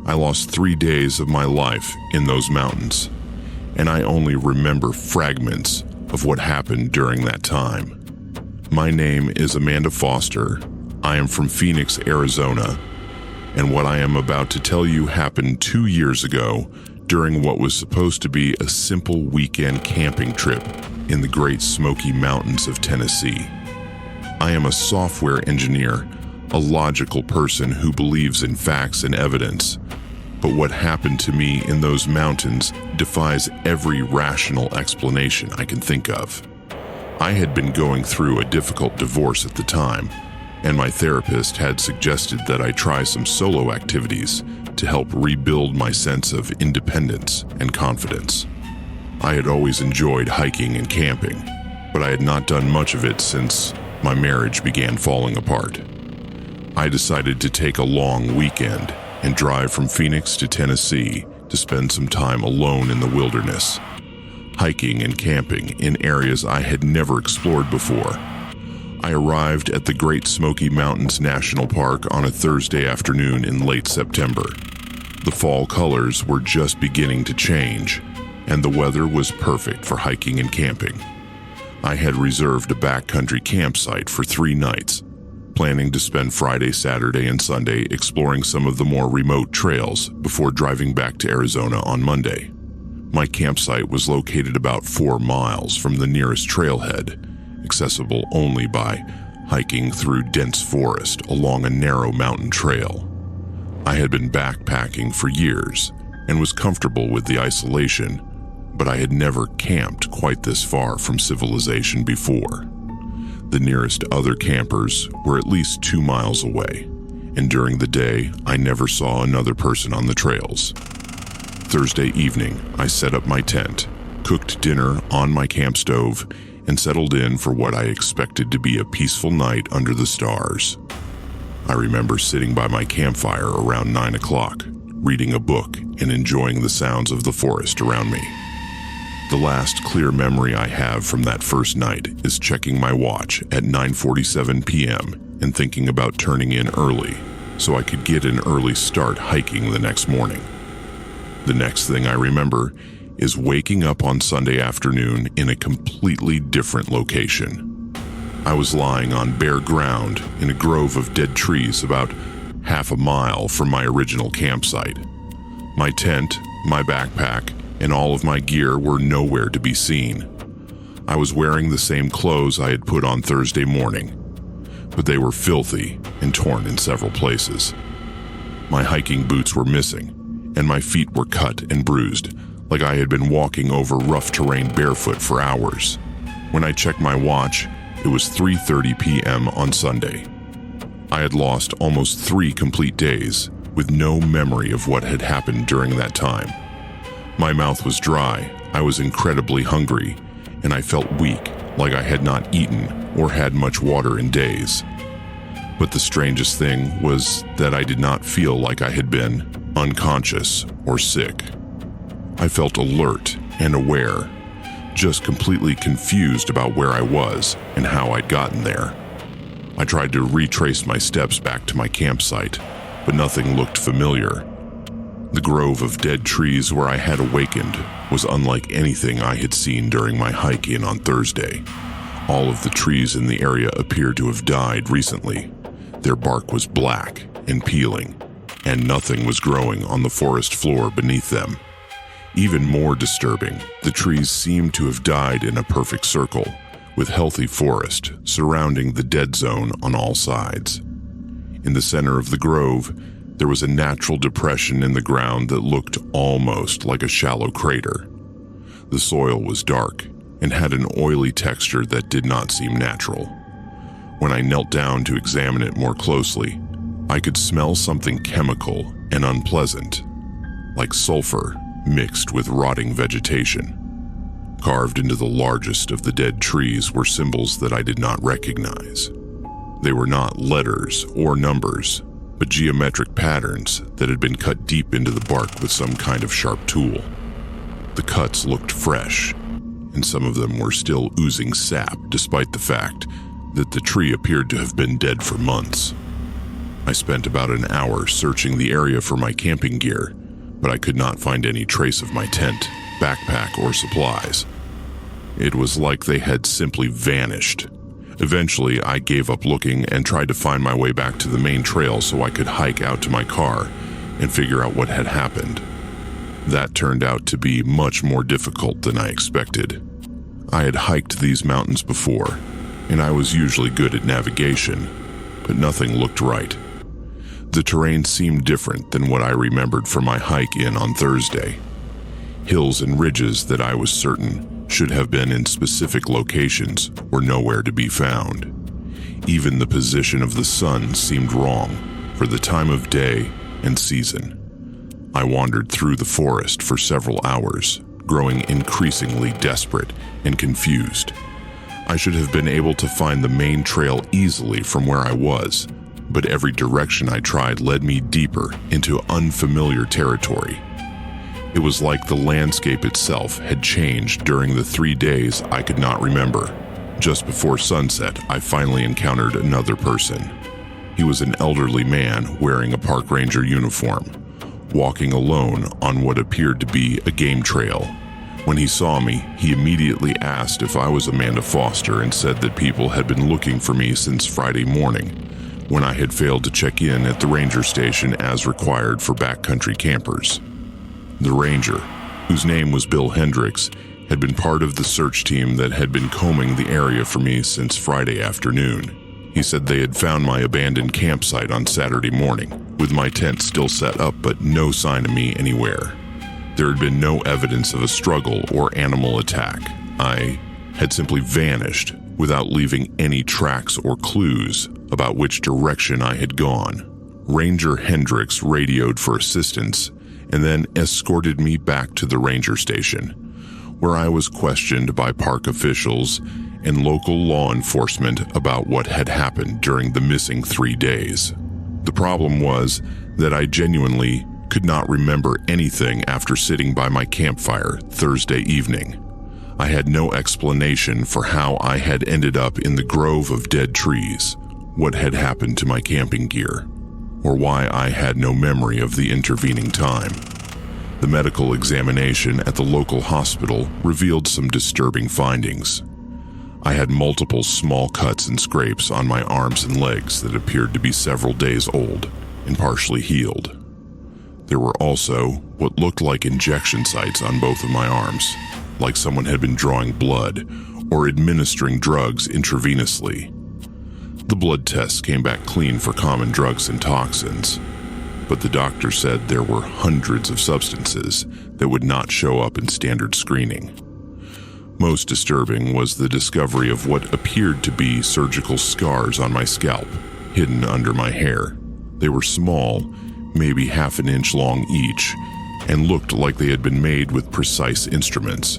I lost 3 days of my life in those mountains, and I only remember fragments of what happened during that time. My name is Amanda Foster. I am from Phoenix, Arizona, and what I am about to tell you happened 2 years ago during what was supposed to be a simple weekend camping trip in the Great Smoky Mountains of Tennessee. I am a software engineer, a logical person who believes in facts and evidence. But what happened to me in those mountains defies every rational explanation I can think of. I had been going through a difficult divorce at the time, and my therapist had suggested that I try some solo activities to help rebuild my sense of independence and confidence. I had always enjoyed hiking and camping, but I had not done much of it since my marriage began falling apart. I decided to take a long weekend and drive from Phoenix to Tennessee to spend some time alone in the wilderness, hiking and camping in areas I had never explored before. I arrived at the Great Smoky Mountains National Park on a Thursday afternoon in late September. The fall colors were just beginning to change, and the weather was perfect for hiking and camping. I had reserved a backcountry campsite for 3 nights, planning to spend Friday, Saturday, and Sunday exploring some of the more remote trails before driving back to Arizona on Monday. My campsite was located about 4 miles from the nearest trailhead, accessible only by hiking through dense forest along a narrow mountain trail. I had been backpacking for years and was comfortable with the isolation, but I had never camped quite this far from civilization before. The nearest other campers were at least 2 miles away, and during the day, I never saw another person on the trails. Thursday evening, I set up my tent, cooked dinner on my camp stove, and settled in for what I expected to be a peaceful night under the stars. I remember sitting by my campfire around 9 o'clock, reading a book and enjoying the sounds of the forest around me. The last clear memory I have from that first night is checking my watch at 9:47 p.m. and thinking about turning in early so I could get an early start hiking the next morning. The next thing I remember is waking up on Sunday afternoon in a completely different location. I was lying on bare ground in a grove of dead trees about half a mile from my original campsite. My tent, my backpack, and all of my gear were nowhere to be seen. I was wearing the same clothes I had put on Thursday morning, but they were filthy and torn in several places. My hiking boots were missing, and my feet were cut and bruised, like I had been walking over rough terrain barefoot for hours. When I checked my watch, it was 3:30 p.m. on Sunday. I had lost almost 3 complete days, with no memory of what had happened during that time. My mouth was dry, I was incredibly hungry, and I felt weak, like I had not eaten or had much water in days. But the strangest thing was that I did not feel like I had been unconscious or sick. I felt alert and aware, just completely confused about where I was and how I'd gotten there. I tried to retrace my steps back to my campsite, but nothing looked familiar. The grove of dead trees where I had awakened was unlike anything I had seen during my hike in on Thursday. All of the trees in the area appeared to have died recently. Their bark was black and peeling, and nothing was growing on the forest floor beneath them. Even more disturbing, the trees seemed to have died in a perfect circle, with healthy forest surrounding the dead zone on all sides. In the center of the grove, there was a natural depression in the ground that looked almost like a shallow crater. The soil was dark and had an oily texture that did not seem natural. When I knelt down to examine it more closely, I could smell something chemical and unpleasant, like sulfur mixed with rotting vegetation. Carved into the largest of the dead trees were symbols that I did not recognize. They were not letters or numbers, but geometric patterns that had been cut deep into the bark with some kind of sharp tool. The cuts looked fresh, and some of them were still oozing sap despite the fact that the tree appeared to have been dead for months. I spent about an hour searching the area for my camping gear, but I could not find any trace of my tent, backpack, or supplies. It was like they had simply vanished. Eventually, I gave up looking and tried to find my way back to the main trail so I could hike out to my car and figure out what had happened. That turned out to be much more difficult than I expected. I had hiked these mountains before, and I was usually good at navigation, but nothing looked right. The terrain seemed different than what I remembered from my hike in on Thursday. Hills and ridges that I was certain should have been in specific locations were nowhere to be found. Even the position of the sun seemed wrong for the time of day and season. I wandered through the forest for several hours, growing increasingly desperate and confused. I should have been able to find the main trail easily from where I was, but every direction I tried led me deeper into unfamiliar territory. It was like the landscape itself had changed during the 3 days I could not remember. Just before sunset, I finally encountered another person. He was an elderly man wearing a park ranger uniform, walking alone on what appeared to be a game trail. When he saw me, he immediately asked if I was Amanda Foster and said that people had been looking for me since Friday morning, when I had failed to check in at the ranger station as required for backcountry campers. The ranger, whose name was Bill Hendricks, had been part of the search team that had been combing the area for me since Friday afternoon. He said they had found my abandoned campsite on Saturday morning, with my tent still set up but no sign of me anywhere. There had been no evidence of a struggle or animal attack. I had simply vanished without leaving any tracks or clues about which direction I had gone. Ranger Hendricks radioed for assistance and then escorted me back to the ranger station, where I was questioned by park officials and local law enforcement about what had happened during the missing 3 days. The problem was that I genuinely could not remember anything after sitting by my campfire Thursday evening. I had no explanation for how I had ended up in the grove of dead trees, what had happened to my camping gear, or why I had no memory of the intervening time. The medical examination at the local hospital revealed some disturbing findings. I had multiple small cuts and scrapes on my arms and legs that appeared to be several days old and partially healed. There were also what looked like injection sites on both of my arms, like someone had been drawing blood or administering drugs intravenously. The blood tests came back clean for common drugs and toxins, but the doctor said there were hundreds of substances that would not show up in standard screening. Most disturbing was the discovery of what appeared to be surgical scars on my scalp, hidden under my hair. They were small, maybe half an inch long each, and looked like they had been made with precise instruments.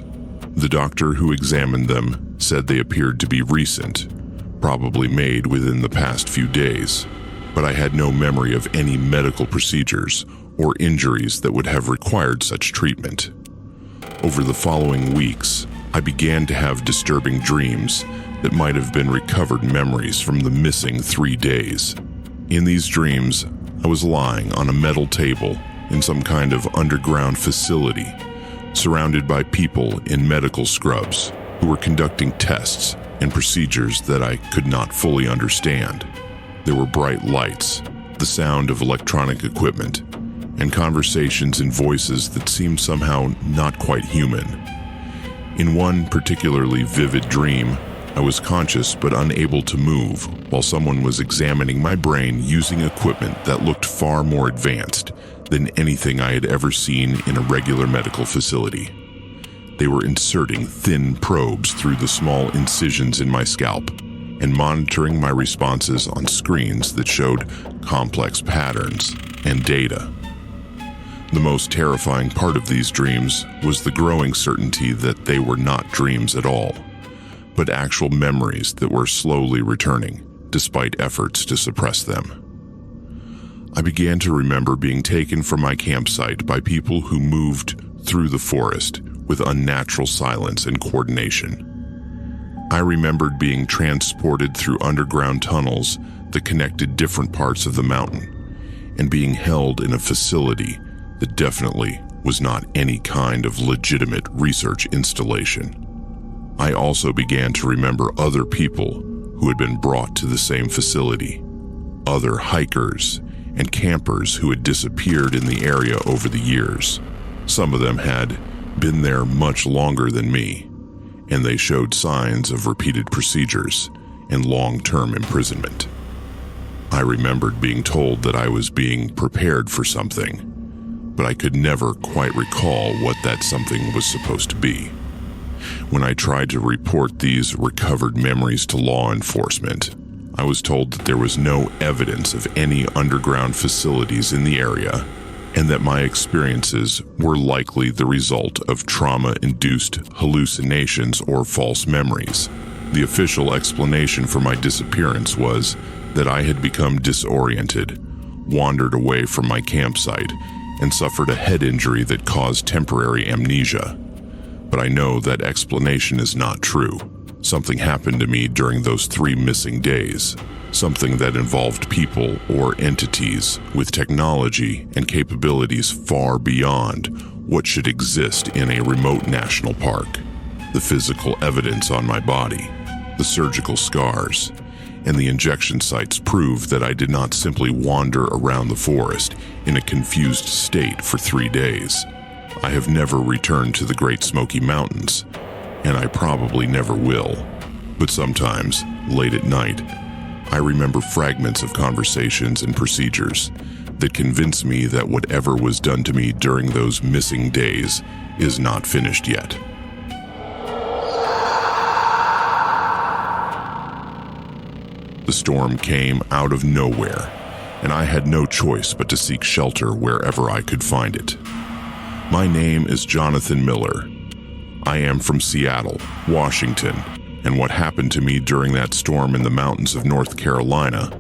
The doctor who examined them said they appeared to be recent, probably made within the past few days, but I had no memory of any medical procedures or injuries that would have required such treatment. Over the following weeks, I began to have disturbing dreams that might have been recovered memories from the missing 3 days. In these dreams, I was lying on a metal table in some kind of underground facility, surrounded by people in medical scrubs who were conducting tests and procedures that I could not fully understand. There were bright lights, the sound of electronic equipment, and conversations and voices that seemed somehow not quite human. In one particularly vivid dream, I was conscious but unable to move while someone was examining my brain using equipment that looked far more advanced than anything I had ever seen in a regular medical facility. They were inserting thin probes through the small incisions in my scalp and monitoring my responses on screens that showed complex patterns and data. The most terrifying part of these dreams was the growing certainty that they were not dreams at all, but actual memories that were slowly returning, despite efforts to suppress them. I began to remember being taken from my campsite by people who moved through the forest with unnatural silence and coordination. I remembered being transported through underground tunnels that connected different parts of the mountain, and being held in a facility that definitely was not any kind of legitimate research installation. I also began to remember other people who had been brought to the same facility, other hikers, and campers who had disappeared in the area over the years. Some of them had been there much longer than me, and they showed signs of repeated procedures and long-term imprisonment. I remembered being told that I was being prepared for something, but I could never quite recall what that something was supposed to be. When I tried to report these recovered memories to law enforcement, I was told that there was no evidence of any underground facilities in the area, and that my experiences were likely the result of trauma-induced hallucinations or false memories. The official explanation for my disappearance was that I had become disoriented, wandered away from my campsite, and suffered a head injury that caused temporary amnesia. But I know that explanation is not true. Something happened to me during those 3 missing days, something that involved people or entities with technology and capabilities far beyond what should exist in a remote national park. The physical evidence on my body, the surgical scars, and the injection sites prove that I did not simply wander around the forest in a confused state for 3 days. I have never returned to the Great Smoky Mountains, and I probably never will. But sometimes, late at night, I remember fragments of conversations and procedures that convince me that whatever was done to me during those missing days is not finished yet. The storm came out of nowhere, and I had no choice but to seek shelter wherever I could find it. My name is Jonathan Miller. I am from Seattle, Washington, and what happened to me during that storm in the mountains of North Carolina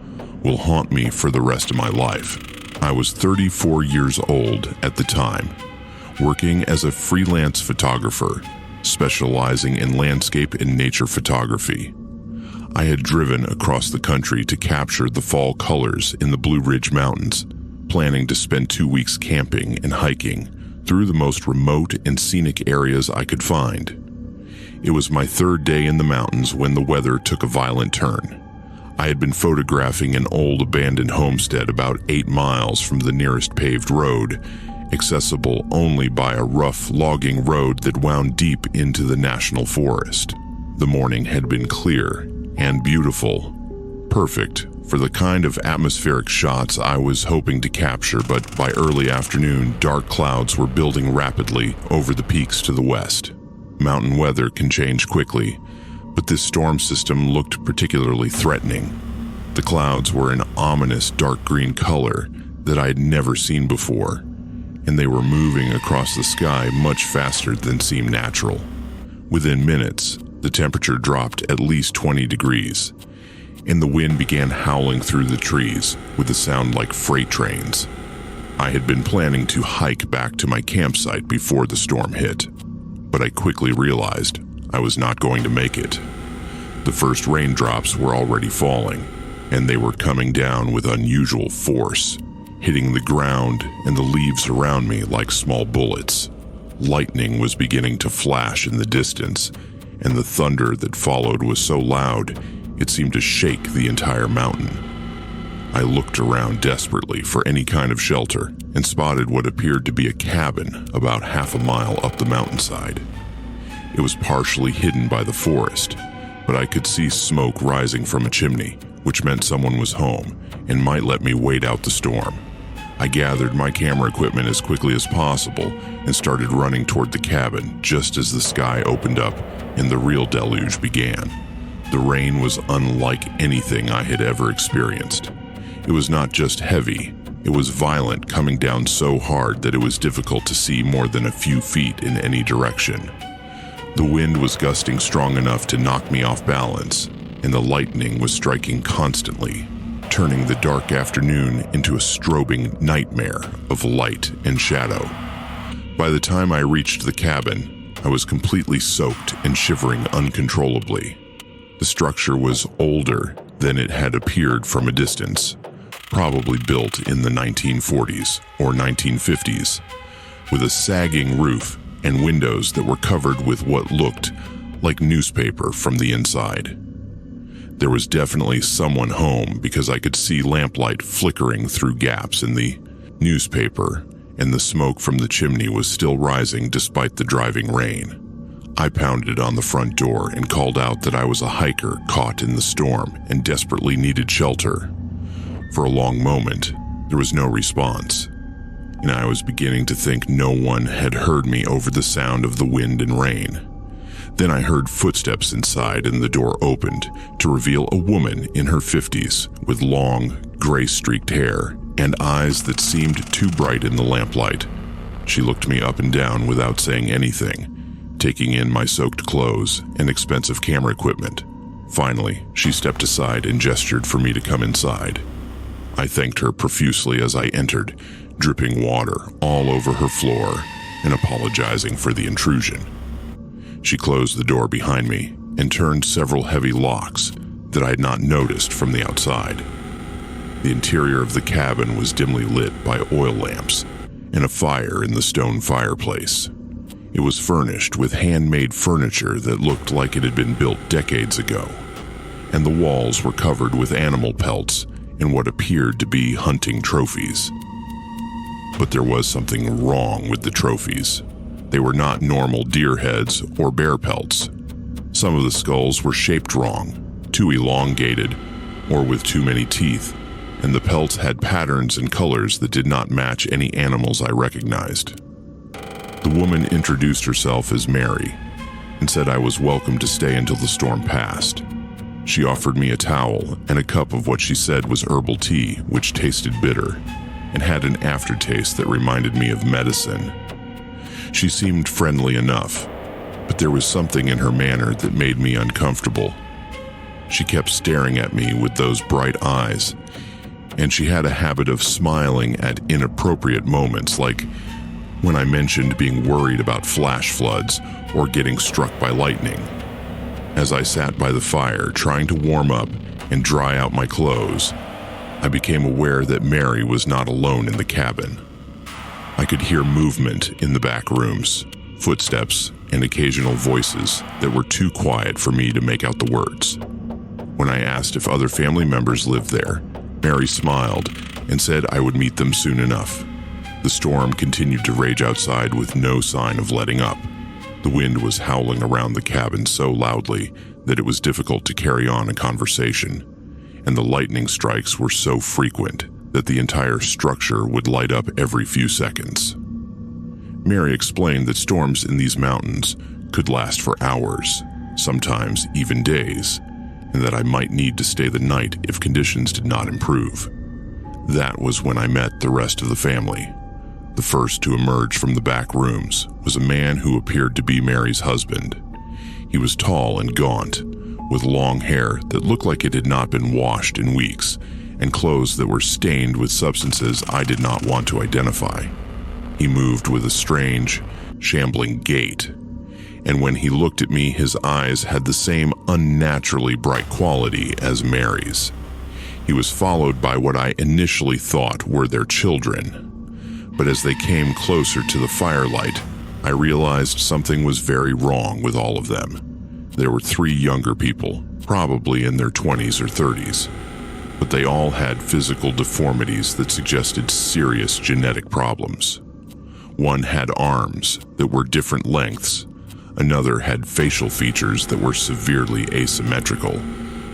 will haunt me for the rest of my life. I was 34 years old at the time, working as a freelance photographer, specializing in landscape and nature photography. I had driven across the country to capture the fall colors in the Blue Ridge Mountains, planning to spend 2 weeks camping and hiking through the most remote and scenic areas I could find. It was my 3rd day in the mountains when the weather took a violent turn. I had been photographing an old abandoned homestead about 8 miles from the nearest paved road, accessible only by a rough logging road that wound deep into the national forest. The morning had been clear and beautiful, perfect for the kind of atmospheric shots I was hoping to capture, but by early afternoon, dark clouds were building rapidly over the peaks to the west. Mountain weather can change quickly, but this storm system looked particularly threatening. The clouds were an ominous dark green color that I had never seen before, and they were moving across the sky much faster than seemed natural. Within minutes, the temperature dropped at least 20 degrees, and the wind began howling through the trees with a sound like freight trains. I had been planning to hike back to my campsite before the storm hit, but I quickly realized I was not going to make it. The first raindrops were already falling, and they were coming down with unusual force, hitting the ground and the leaves around me like small bullets. Lightning was beginning to flash in the distance, and the thunder that followed was so loud it seemed to shake the entire mountain. I looked around desperately for any kind of shelter and spotted what appeared to be a cabin about half a mile up the mountainside. It was partially hidden by the forest, but I could see smoke rising from a chimney, which meant someone was home and might let me wait out the storm. I gathered my camera equipment as quickly as possible and started running toward the cabin just as the sky opened up and the real deluge began. The rain was unlike anything I had ever experienced. It was not just heavy, it was violent, coming down so hard that it was difficult to see more than a few feet in any direction. The wind was gusting strong enough to knock me off balance, and the lightning was striking constantly, turning the dark afternoon into a strobing nightmare of light and shadow. By the time I reached the cabin, I was completely soaked and shivering uncontrollably. The structure was older than it had appeared from a distance, probably built in the 1940s or 1950s, with a sagging roof and windows that were covered with what looked like newspaper from the inside. There was definitely someone home because I could see lamplight flickering through gaps in the newspaper, and the smoke from the chimney was still rising despite the driving rain. I pounded on the front door and called out that I was a hiker caught in the storm and desperately needed shelter. For a long moment, there was no response, and I was beginning to think no one had heard me over the sound of the wind and rain. Then I heard footsteps inside and the door opened to reveal a woman in her 50s with long, gray-streaked hair and eyes that seemed too bright in the lamplight. She looked me up and down without saying anything, taking in my soaked clothes and expensive camera equipment. Finally, she stepped aside and gestured for me to come inside. I thanked her profusely as I entered, dripping water all over her floor and apologizing for the intrusion. She closed the door behind me and turned several heavy locks that I had not noticed from the outside. The interior of the cabin was dimly lit by oil lamps and a fire in the stone fireplace. It was furnished with handmade furniture that looked like it had been built decades ago, and the walls were covered with animal pelts and what appeared to be hunting trophies. But there was something wrong with the trophies. They were not normal deer heads or bear pelts. Some of the skulls were shaped wrong, too elongated, or with too many teeth, and the pelts had patterns and colors that did not match any animals I recognized. The woman introduced herself as Mary and said I was welcome to stay until the storm passed. She offered me a towel and a cup of what she said was herbal tea, which tasted bitter and had an aftertaste that reminded me of medicine. She seemed friendly enough, but there was something in her manner that made me uncomfortable. She kept staring at me with those bright eyes, and she had a habit of smiling at inappropriate moments, like when I mentioned being worried about flash floods or getting struck by lightning. As I sat by the fire trying to warm up and dry out my clothes, I became aware that Mary was not alone in the cabin. I could hear movement in the back rooms, footsteps, and occasional voices that were too quiet for me to make out the words. When I asked if other family members lived there, Mary smiled and said I would meet them soon enough. The storm continued to rage outside with no sign of letting up. The wind was howling around the cabin so loudly that it was difficult to carry on a conversation, and the lightning strikes were so frequent that the entire structure would light up every few seconds. Mary explained that storms in these mountains could last for hours, sometimes even days, and that I might need to stay the night if conditions did not improve. That was when I met the rest of the family. The first to emerge from the back rooms was a man who appeared to be Mary's husband. He was tall and gaunt, with long hair that looked like it had not been washed in weeks, and clothes that were stained with substances I did not want to identify. He moved with a strange, shambling gait, and when he looked at me, his eyes had the same unnaturally bright quality as Mary's. He was followed by what I initially thought were their children. But as they came closer to the firelight, I realized something was very wrong with all of them. There were 3 younger people, probably in their 20s or 30s, but they all had physical deformities that suggested serious genetic problems. One had arms that were different lengths, another had facial features that were severely asymmetrical,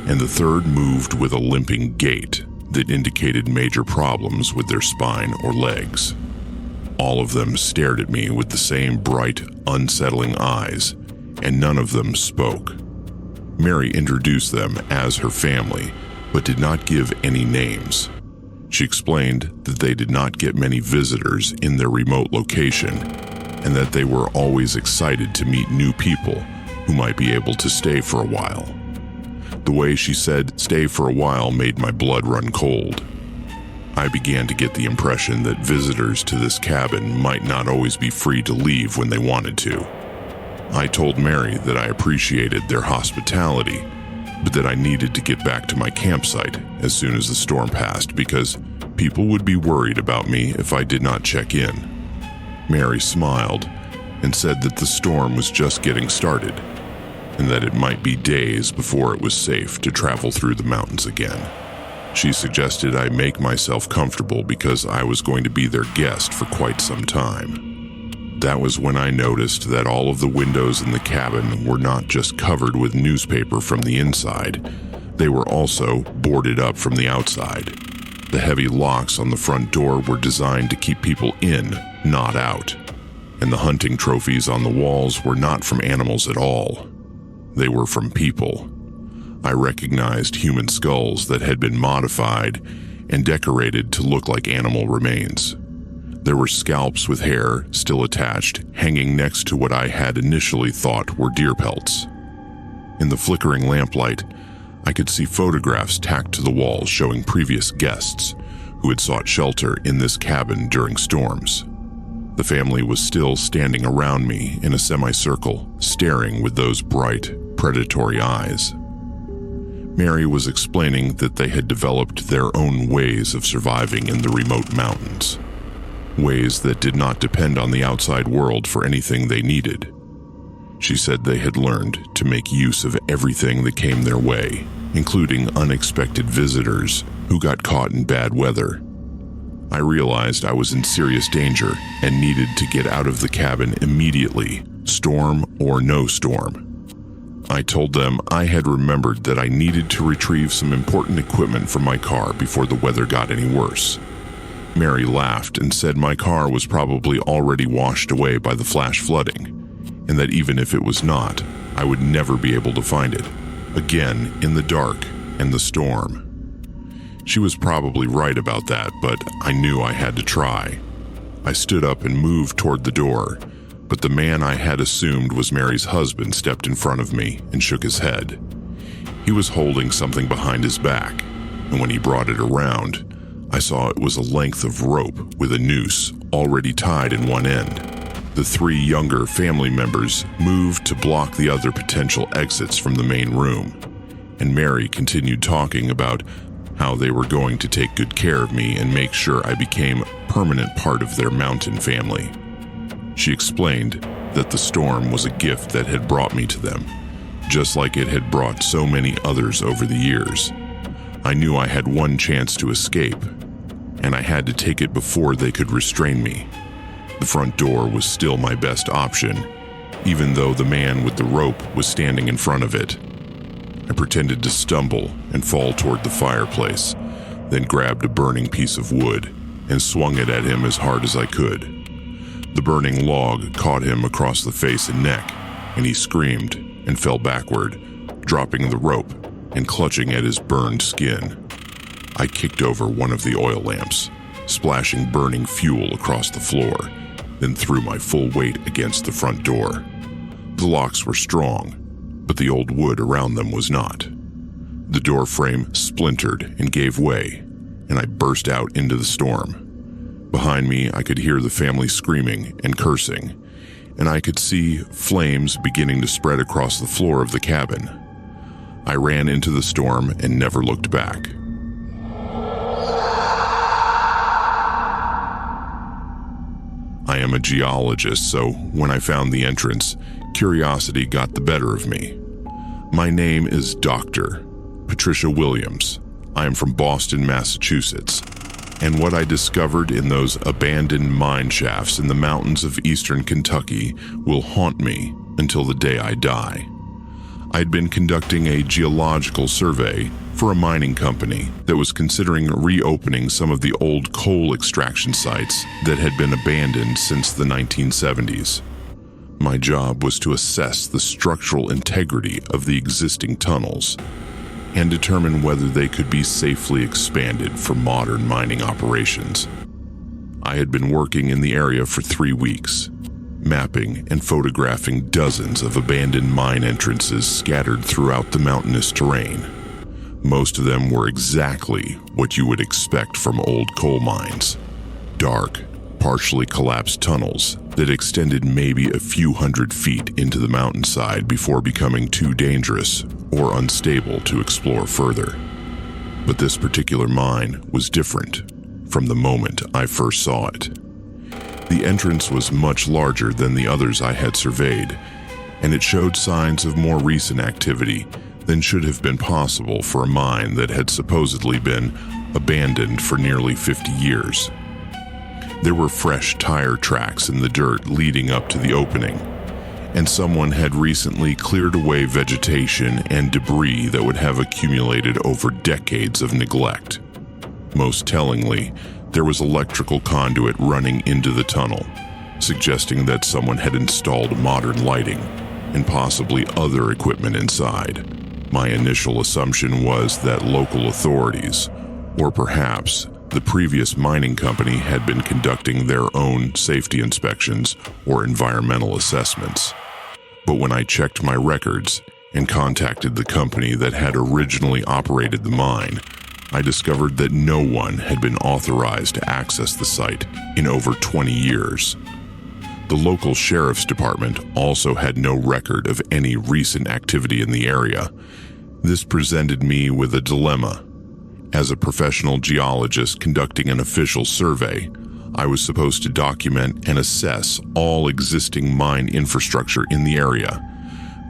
and the third moved with a limping gait that indicated major problems with their spine or legs. All of them stared at me with the same bright, unsettling eyes, and none of them spoke. Mary introduced them as her family, but did not give any names. She explained that they did not get many visitors in their remote location, and that they were always excited to meet new people who might be able to stay for a while. The way she said "stay for a while" made my blood run cold. I began to get the impression that visitors to this cabin might not always be free to leave when they wanted to. I told Mary that I appreciated their hospitality, but that I needed to get back to my campsite as soon as the storm passed because people would be worried about me if I did not check in. Mary smiled and said that the storm was just getting started, and that it might be days before it was safe to travel through the mountains again. She suggested I make myself comfortable because I was going to be their guest for quite some time. That was when I noticed that all of the windows in the cabin were not just covered with newspaper from the inside, they were also boarded up from the outside. The heavy locks on the front door were designed to keep people in, not out. And the hunting trophies on the walls were not from animals at all. They were from people. I recognized human skulls that had been modified and decorated to look like animal remains. There were scalps with hair still attached, hanging next to what I had initially thought were deer pelts. In the flickering lamplight, I could see photographs tacked to the walls showing previous guests who had sought shelter in this cabin during storms. The family was still standing around me in a semicircle, staring with those bright, predatory eyes. Mary was explaining that they had developed their own ways of surviving in the remote mountains, ways that did not depend on the outside world for anything they needed. She said they had learned to make use of everything that came their way, including unexpected visitors who got caught in bad weather. I realized I was in serious danger and needed to get out of the cabin immediately, storm or no storm. I told them I had remembered that I needed to retrieve some important equipment from my car before the weather got any worse. Mary laughed and said my car was probably already washed away by the flash flooding, and that even if it was not, I would never be able to find it, again in the dark and the storm. She was probably right about that, but I knew I had to try. I stood up and moved toward the door, but the man I had assumed was Mary's husband stepped in front of me and shook his head. He was holding something behind his back, and when he brought it around, I saw it was a length of rope with a noose already tied in one end. The three younger family members moved to block the other potential exits from the main room, and Mary continued talking about how they were going to take good care of me and make sure I became a permanent part of their mountain family. She explained that the storm was a gift that had brought me to them, just like it had brought so many others over the years. I knew I had one chance to escape, and I had to take it before they could restrain me. The front door was still my best option, even though the man with the rope was standing in front of it. I pretended to stumble and fall toward the fireplace, then grabbed a burning piece of wood and swung it at him as hard as I could. The burning log caught him across the face and neck, and he screamed and fell backward, dropping the rope and clutching at his burned skin. I kicked over one of the oil lamps, splashing burning fuel across the floor, then threw my full weight against the front door. The locks were strong, but the old wood around them was not. The door frame splintered and gave way, and I burst out into the storm. Behind me, I could hear the family screaming and cursing, and I could see flames beginning to spread across the floor of the cabin. I ran into the storm and never looked back. I am a geologist, so when I found the entrance, curiosity got the better of me. My name is Dr. Patricia Williams. I am from Boston, Massachusetts, and what I discovered in those abandoned mine shafts in the mountains of eastern Kentucky will haunt me until the day I die. I'd been conducting a geological survey for a mining company that was considering reopening some of the old coal extraction sites that had been abandoned since the 1970s. My job was to assess the structural integrity of the existing tunnels and determine whether they could be safely expanded for modern mining operations. I had been working in the area for 3 weeks, mapping and photographing dozens of abandoned mine entrances scattered throughout the mountainous terrain. Most of them were exactly what you would expect from old coal mines. Dark, partially collapsed tunnels that extended maybe a few hundred feet into the mountainside before becoming too dangerous or unstable to explore further. But this particular mine was different from the moment I first saw it. The entrance was much larger than the others I had surveyed, and it showed signs of more recent activity than should have been possible for a mine that had supposedly been abandoned for nearly 50 years. There were fresh tire tracks in the dirt leading up to the opening, and someone had recently cleared away vegetation and debris that would have accumulated over decades of neglect. Most tellingly, there was electrical conduit running into the tunnel, suggesting that someone had installed modern lighting and possibly other equipment inside. My initial assumption was that local authorities, or perhaps the previous mining company, had been conducting their own safety inspections or environmental assessments. But when I checked my records and contacted the company that had originally operated the mine, I discovered that no one had been authorized to access the site in over 20 years. The local sheriff's department also had no record of any recent activity in the area. This presented me with a dilemma. As a professional geologist conducting an official survey, I was supposed to document and assess all existing mine infrastructure in the area.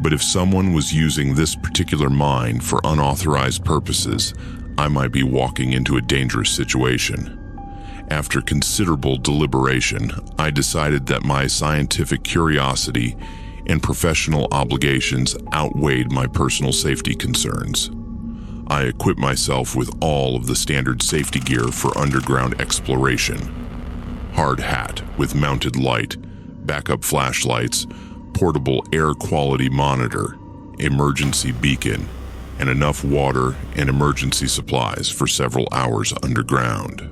But if someone was using this particular mine for unauthorized purposes, I might be walking into a dangerous situation. After considerable deliberation, I decided that my scientific curiosity and professional obligations outweighed my personal safety concerns. I equipped myself with all of the standard safety gear for underground exploration. Hard hat with mounted light, backup flashlights, portable air quality monitor, emergency beacon, and enough water and emergency supplies for several hours underground.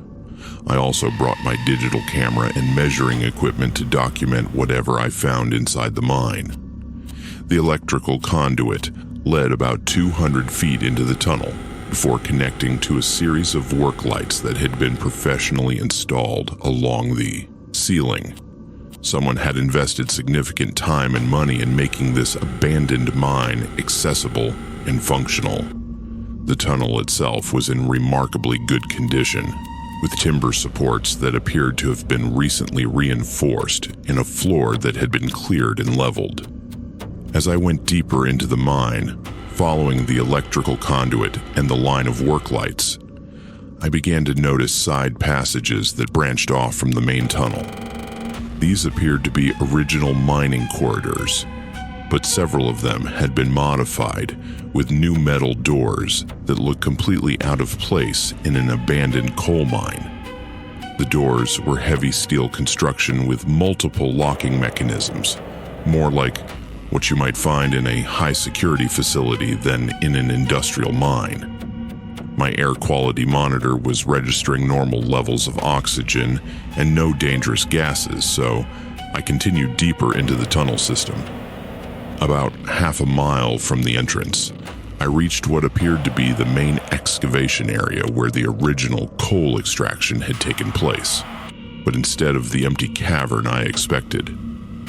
I also brought my digital camera and measuring equipment to document whatever I found inside the mine. The electrical conduit led about 200 feet into the tunnel before connecting to a series of work lights that had been professionally installed along the ceiling. Someone had invested significant time and money in making this abandoned mine accessible and functional. The tunnel itself was in remarkably good condition, with timber supports that appeared to have been recently reinforced in a floor that had been cleared and leveled. As I went deeper into the mine, following the electrical conduit and the line of work lights, I began to notice side passages that branched off from the main tunnel. These appeared to be original mining corridors, but several of them had been modified with new metal doors that looked completely out of place in an abandoned coal mine. The doors were heavy steel construction with multiple locking mechanisms, more like what you might find in a high-security facility than in an industrial mine. My air quality monitor was registering normal levels of oxygen and no dangerous gases, so I continued deeper into the tunnel system. About half a mile from the entrance, I reached what appeared to be the main excavation area where the original coal extraction had taken place. But instead of the empty cavern I expected,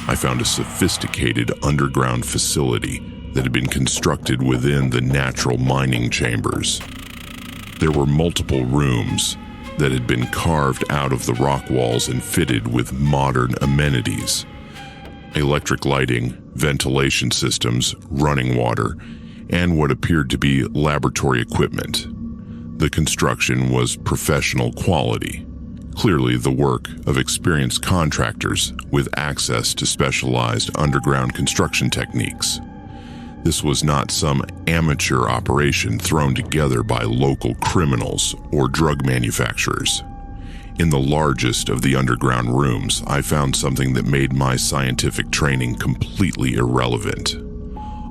I found a sophisticated underground facility that had been constructed within the natural mining chambers. There were multiple rooms that had been carved out of the rock walls and fitted with modern amenities. Electric lighting, ventilation systems, running water, and what appeared to be laboratory equipment. The construction was professional quality, clearly the work of experienced contractors with access to specialized underground construction techniques. This was not some amateur operation thrown together by local criminals or drug manufacturers. In the largest of the underground rooms, I found something that made my scientific training completely irrelevant.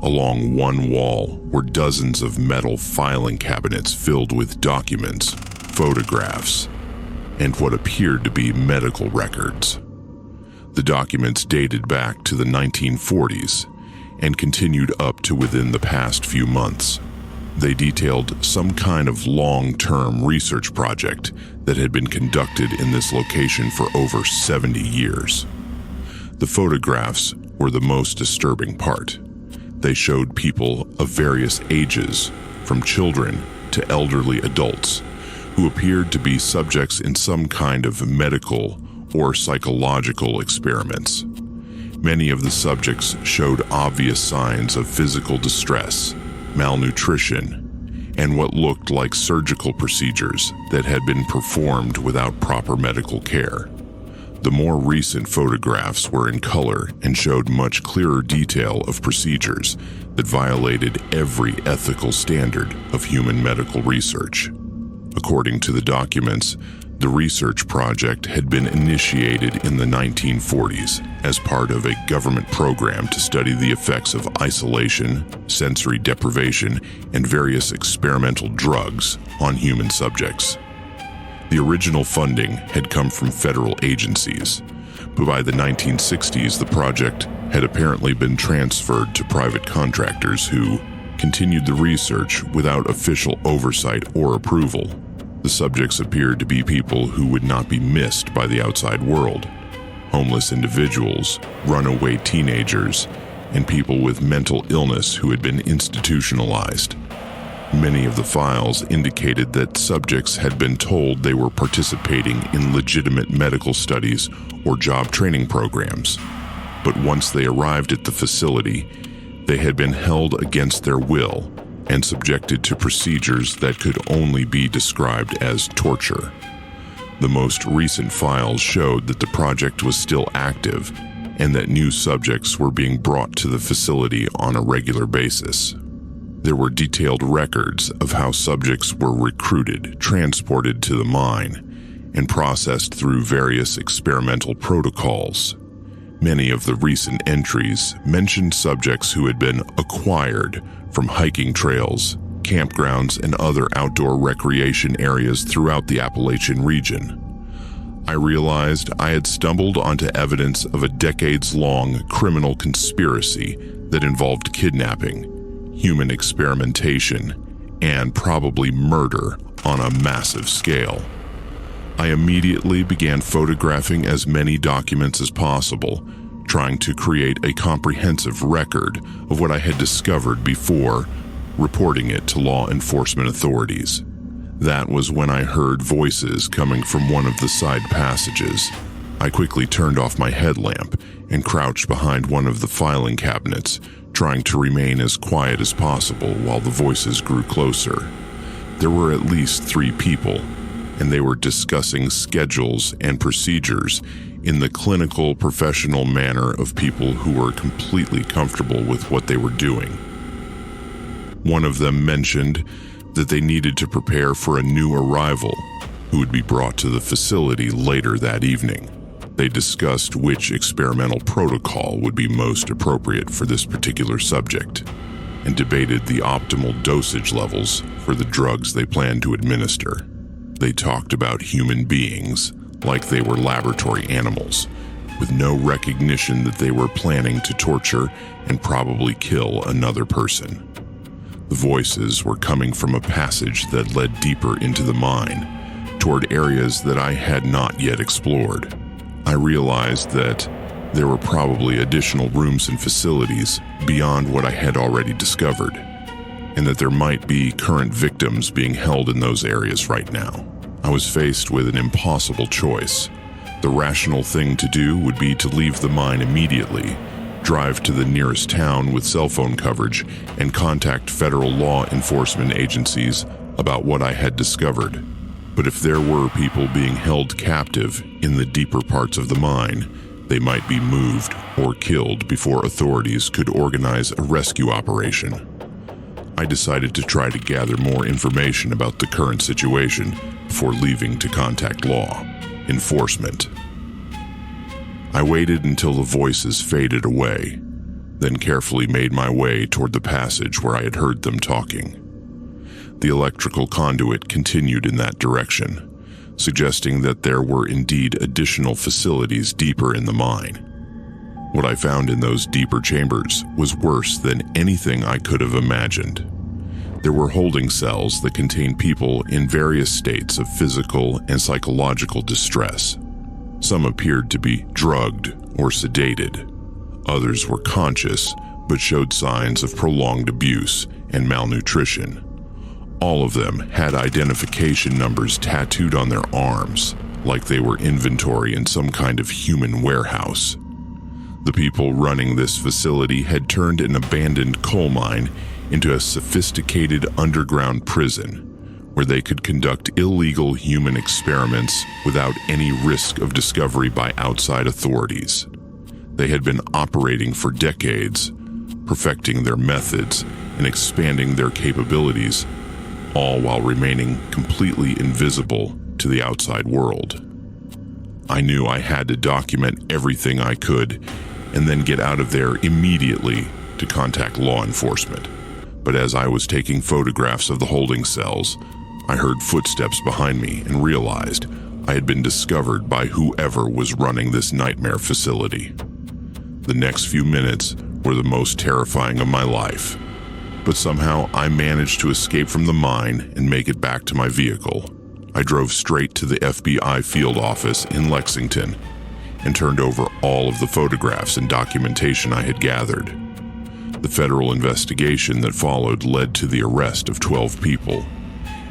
Along one wall were dozens of metal filing cabinets filled with documents, photographs, and what appeared to be medical records. The documents dated back to the 1940s and continued up to within the past few months. They detailed some kind of long-term research project that had been conducted in this location for over 70 years. The photographs were the most disturbing part. They showed people of various ages, from children to elderly adults, who appeared to be subjects in some kind of medical or psychological experiments. Many of the subjects showed obvious signs of physical distress, malnutrition, and what looked like surgical procedures that had been performed without proper medical care. The more recent photographs were in color and showed much clearer detail of procedures that violated every ethical standard of human medical research. According to the documents, the research project had been initiated in the 1940s as part of a government program to study the effects of isolation, sensory deprivation, and various experimental drugs on human subjects. The original funding had come from federal agencies, but by the 1960s the project had apparently been transferred to private contractors who continued the research without official oversight or approval. The subjects appeared to be people who would not be missed by the outside world: homeless individuals, runaway teenagers, and people with mental illness who had been institutionalized. Many of the files indicated that subjects had been told they were participating in legitimate medical studies or job training programs, but once they arrived at the facility, they had been held against their will and subjected to procedures that could only be described as torture. The most recent files showed that the project was still active and that new subjects were being brought to the facility on a regular basis. There were detailed records of how subjects were recruited, transported to the mine, and processed through various experimental protocols. Many of the recent entries mentioned subjects who had been acquired from hiking trails, campgrounds, and other outdoor recreation areas throughout the Appalachian region. I realized I had stumbled onto evidence of a decades-long criminal conspiracy that involved kidnapping, human experimentation, and probably murder on a massive scale. I immediately began photographing as many documents as possible, trying to create a comprehensive record of what I had discovered before reporting it to law enforcement authorities. That was when I heard voices coming from one of the side passages. I quickly turned off my headlamp and crouched behind one of the filing cabinets, trying to remain as quiet as possible while the voices grew closer. There were at least 3 people, and they were discussing schedules and procedures in the clinical, professional manner of people who were completely comfortable with what they were doing. One of them mentioned that they needed to prepare for a new arrival who would be brought to the facility later that evening. They discussed which experimental protocol would be most appropriate for this particular subject, and debated the optimal dosage levels for the drugs they planned to administer. They talked about human beings like they were laboratory animals, with no recognition that they were planning to torture and probably kill another person. The voices were coming from a passage that led deeper into the mine, toward areas that I had not yet explored. I realized that there were probably additional rooms and facilities beyond what I had already discovered, and that there might be current victims being held in those areas right now. I was faced with an impossible choice. The rational thing to do would be to leave the mine immediately, drive to the nearest town with cell phone coverage, and contact federal law enforcement agencies about what I had discovered. But if there were people being held captive in the deeper parts of the mine, they might be moved or killed before authorities could organize a rescue operation. I decided to try to gather more information about the current situation before leaving to contact law enforcement. I waited until the voices faded away, then carefully made my way toward the passage where I had heard them talking. The electrical conduit continued in that direction, suggesting that there were indeed additional facilities deeper in the mine. What I found in those deeper chambers was worse than anything I could have imagined. There were holding cells that contained people in various states of physical and psychological distress. Some appeared to be drugged or sedated. Others were conscious but showed signs of prolonged abuse and malnutrition. All of them had identification numbers tattooed on their arms, like they were inventory in some kind of human warehouse. The people running this facility had turned an abandoned coal mine into a sophisticated underground prison where they could conduct illegal human experiments without any risk of discovery by outside authorities. They had been operating for decades, perfecting their methods and expanding their capabilities, all while remaining completely invisible to the outside world. I knew I had to document everything I could and then get out of there immediately to contact law enforcement. But as I was taking photographs of the holding cells, I heard footsteps behind me and realized I had been discovered by whoever was running this nightmare facility. The next few minutes were the most terrifying of my life, but somehow I managed to escape from the mine and make it back to my vehicle. I drove straight to the FBI field office in Lexington and turned over all of the photographs and documentation I had gathered. The federal investigation that followed led to the arrest of 12 people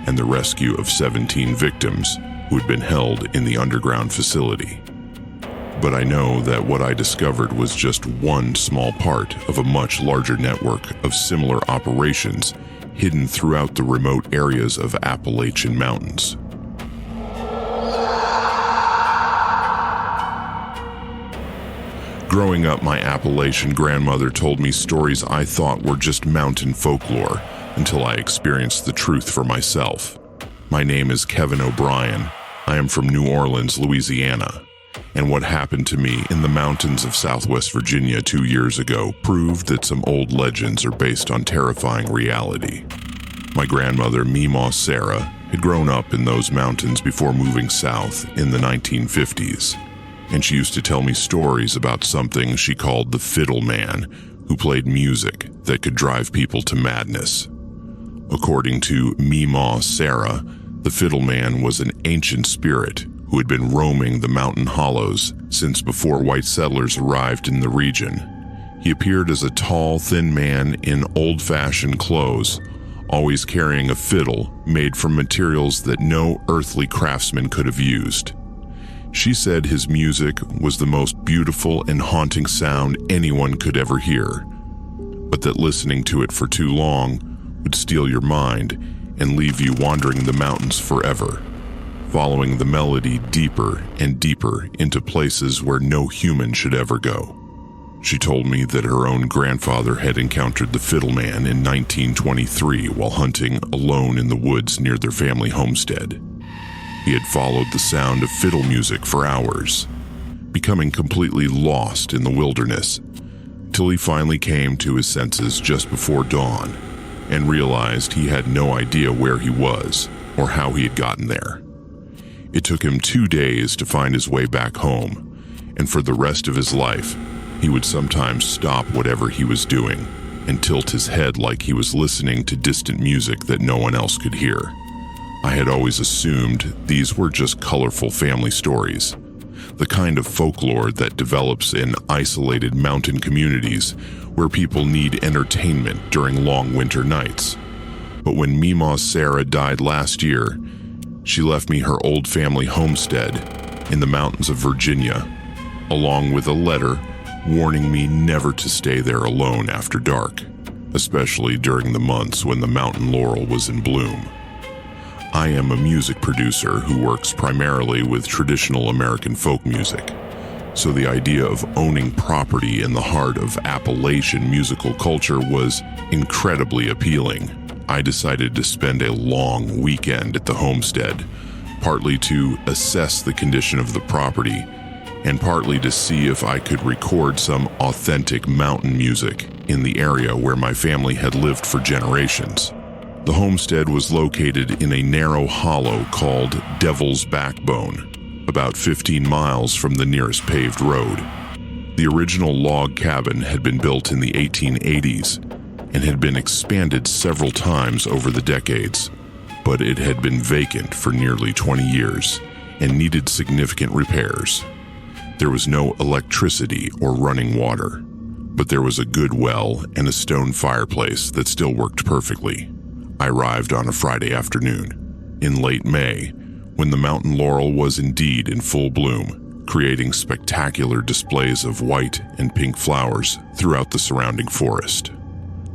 and the rescue of 17 victims who had been held in the underground facility. But I know that what I discovered was just one small part of a much larger network of similar operations hidden throughout the remote areas of Appalachian mountains. Growing up, my Appalachian grandmother told me stories I thought were just mountain folklore until I experienced the truth for myself. My name is Kevin O'Brien. I am from New Orleans, Louisiana, and what happened to me in the mountains of Southwest Virginia 2 years ago proved that some old legends are based on terrifying reality. My grandmother, Meemaw Sarah, had grown up in those mountains before moving south in the 1950s, and she used to tell me stories about something she called the Fiddle Man, who played music that could drive people to madness. According to Meemaw Sarah, the Fiddle Man was an ancient spirit who had been roaming the mountain hollows since before white settlers arrived in the region. He appeared as a tall, thin man in old-fashioned clothes, always carrying a fiddle made from materials that no earthly craftsman could have used. She said his music was the most beautiful and haunting sound anyone could ever hear, but that listening to it for too long would steal your mind and leave you wandering the mountains forever, following the melody deeper and deeper into places where no human should ever go. She told me that her own grandfather had encountered the Fiddle Man in 1923 while hunting alone in the woods near their family homestead. He had followed the sound of fiddle music for hours, becoming completely lost in the wilderness, till he finally came to his senses just before dawn and realized he had no idea where he was or how he had gotten there. It took him 2 days to find his way back home, and for the rest of his life, he would sometimes stop whatever he was doing and tilt his head like he was listening to distant music that no one else could hear. I had always assumed these were just colorful family stories, the kind of folklore that develops in isolated mountain communities where people need entertainment during long winter nights. But when Meemaw Sarah died last year, she left me her old family homestead in the mountains of Virginia, along with a letter warning me never to stay there alone after dark, especially during the months when the mountain laurel was in bloom. I am a music producer who works primarily with traditional American folk music, so the idea of owning property in the heart of Appalachian musical culture was incredibly appealing. I decided to spend a long weekend at the homestead, partly to assess the condition of the property, and partly to see if I could record some authentic mountain music in the area where my family had lived for generations. The homestead was located in a narrow hollow called Devil's Backbone, about 15 miles from the nearest paved road. The original log cabin had been built in the 1880s and had been expanded several times over the decades, but it had been vacant for nearly 20 years and needed significant repairs. There was no electricity or running water, but there was a good well and a stone fireplace that still worked perfectly. I arrived on a Friday afternoon, in late May, when the mountain laurel was indeed in full bloom, creating spectacular displays of white and pink flowers throughout the surrounding forest.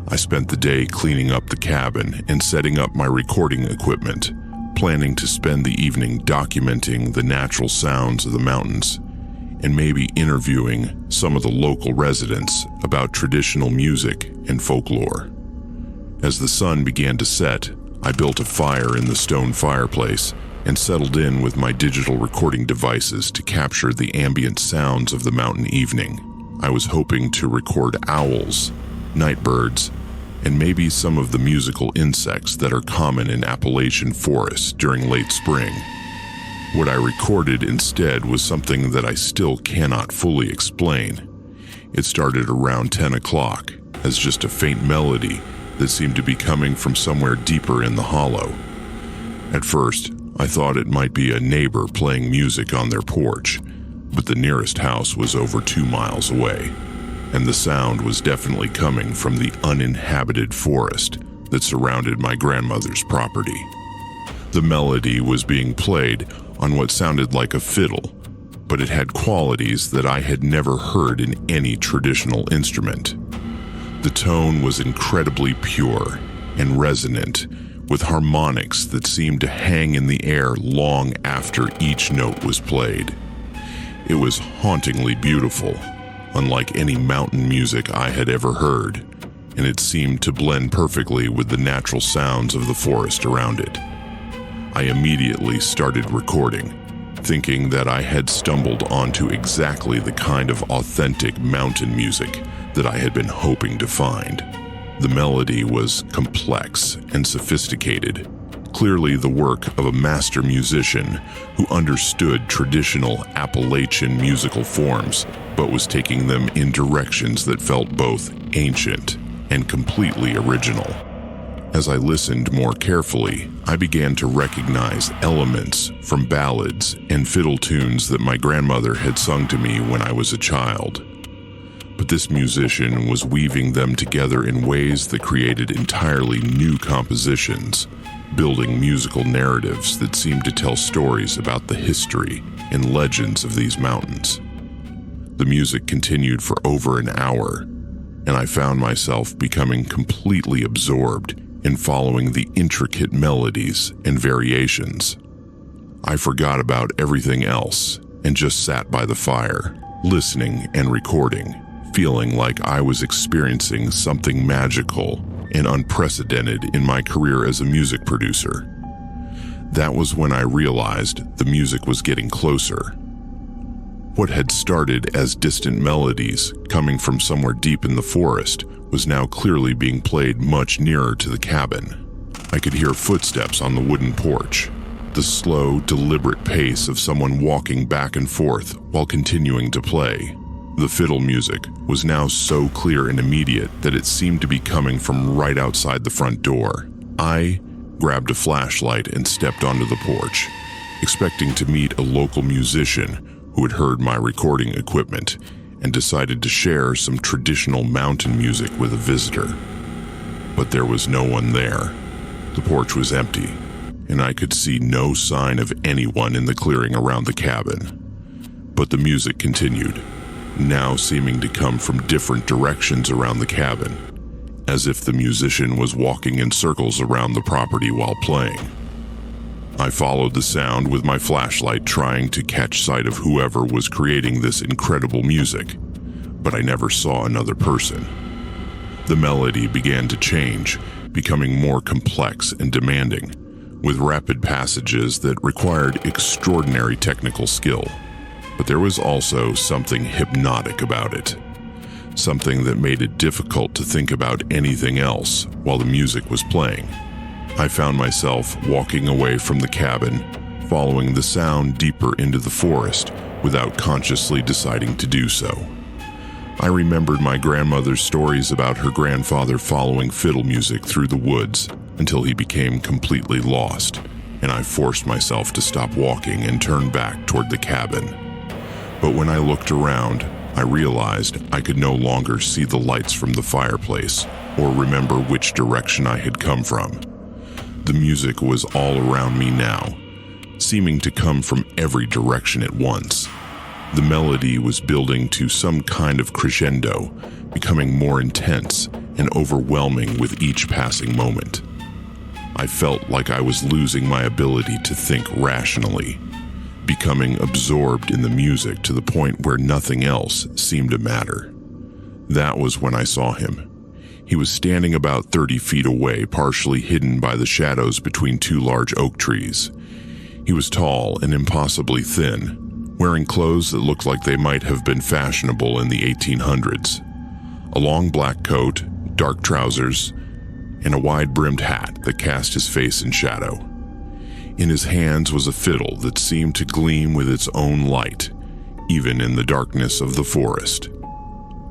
I spent the day cleaning up the cabin and setting up my recording equipment, planning to spend the evening documenting the natural sounds of the mountains and maybe interviewing some of the local residents about traditional music and folklore. As the sun began to set, I built a fire in the stone fireplace and settled in with my digital recording devices to capture the ambient sounds of the mountain evening. I was hoping to record owls, night birds, and maybe some of the musical insects that are common in Appalachian forests during late spring. What I recorded instead was something that I still cannot fully explain. It started around 10 o'clock as just a faint melody that seemed to be coming from somewhere deeper in the hollow. At first, I thought it might be a neighbor playing music on their porch, but the nearest house was over 2 miles away, and the sound was definitely coming from the uninhabited forest that surrounded my grandmother's property. The melody was being played on what sounded like a fiddle, but it had qualities that I had never heard in any traditional instrument. The tone was incredibly pure and resonant, with harmonics that seemed to hang in the air long after each note was played. It was hauntingly beautiful, unlike any mountain music I had ever heard, and it seemed to blend perfectly with the natural sounds of the forest around it. I immediately started recording, thinking that I had stumbled onto exactly the kind of authentic mountain music that I had been hoping to find. The melody was complex and sophisticated, clearly the work of a master musician who understood traditional Appalachian musical forms, but was taking them in directions that felt both ancient and completely original. As I listened more carefully, I began to recognize elements from ballads and fiddle tunes that my grandmother had sung to me when I was a child. But this musician was weaving them together in ways that created entirely new compositions, building musical narratives that seemed to tell stories about the history and legends of these mountains. The music continued for over an hour, and I found myself becoming completely absorbed in following the intricate melodies and variations. I forgot about everything else and just sat by the fire, listening and recording, feeling like I was experiencing something magical and unprecedented in my career as a music producer. That was when I realized the music was getting closer. What had started as distant melodies coming from somewhere deep in the forest was now clearly being played much nearer to the cabin. I could hear footsteps on the wooden porch, the slow, deliberate pace of someone walking back and forth while continuing to play. The fiddle music was now so clear and immediate that it seemed to be coming from right outside the front door. I grabbed a flashlight and stepped onto the porch, expecting to meet a local musician who had heard my recording equipment and decided to share some traditional mountain music with a visitor. But there was no one there. The porch was empty, and I could see no sign of anyone in the clearing around the cabin. But the music continued, now seeming to come from different directions around the cabin, as if the musician was walking in circles around the property while playing. I followed the sound with my flashlight, trying to catch sight of whoever was creating this incredible music, but I never saw another person. The melody began to change, becoming more complex and demanding, with rapid passages that required extraordinary technical skill. But there was also something hypnotic about it, something that made it difficult to think about anything else while the music was playing. I found myself walking away from the cabin, following the sound deeper into the forest without consciously deciding to do so. I remembered my grandmother's stories about her grandfather following fiddle music through the woods until he became completely lost, and I forced myself to stop walking and turn back toward the cabin. But when I looked around, I realized I could no longer see the lights from the fireplace or remember which direction I had come from. The music was all around me now, seeming to come from every direction at once. The melody was building to some kind of crescendo, becoming more intense and overwhelming with each passing moment. I felt like I was losing my ability to think rationally, becoming absorbed in the music to the point where nothing else seemed to matter. That was when I saw him. He was standing about 30 feet away, partially hidden by the shadows between two large oak trees. He was tall and impossibly thin, wearing clothes that looked like they might have been fashionable in the 1800s. A long black coat, dark trousers, and a wide-brimmed hat that cast his face in shadow. In his hands was a fiddle that seemed to gleam with its own light, even in the darkness of the forest.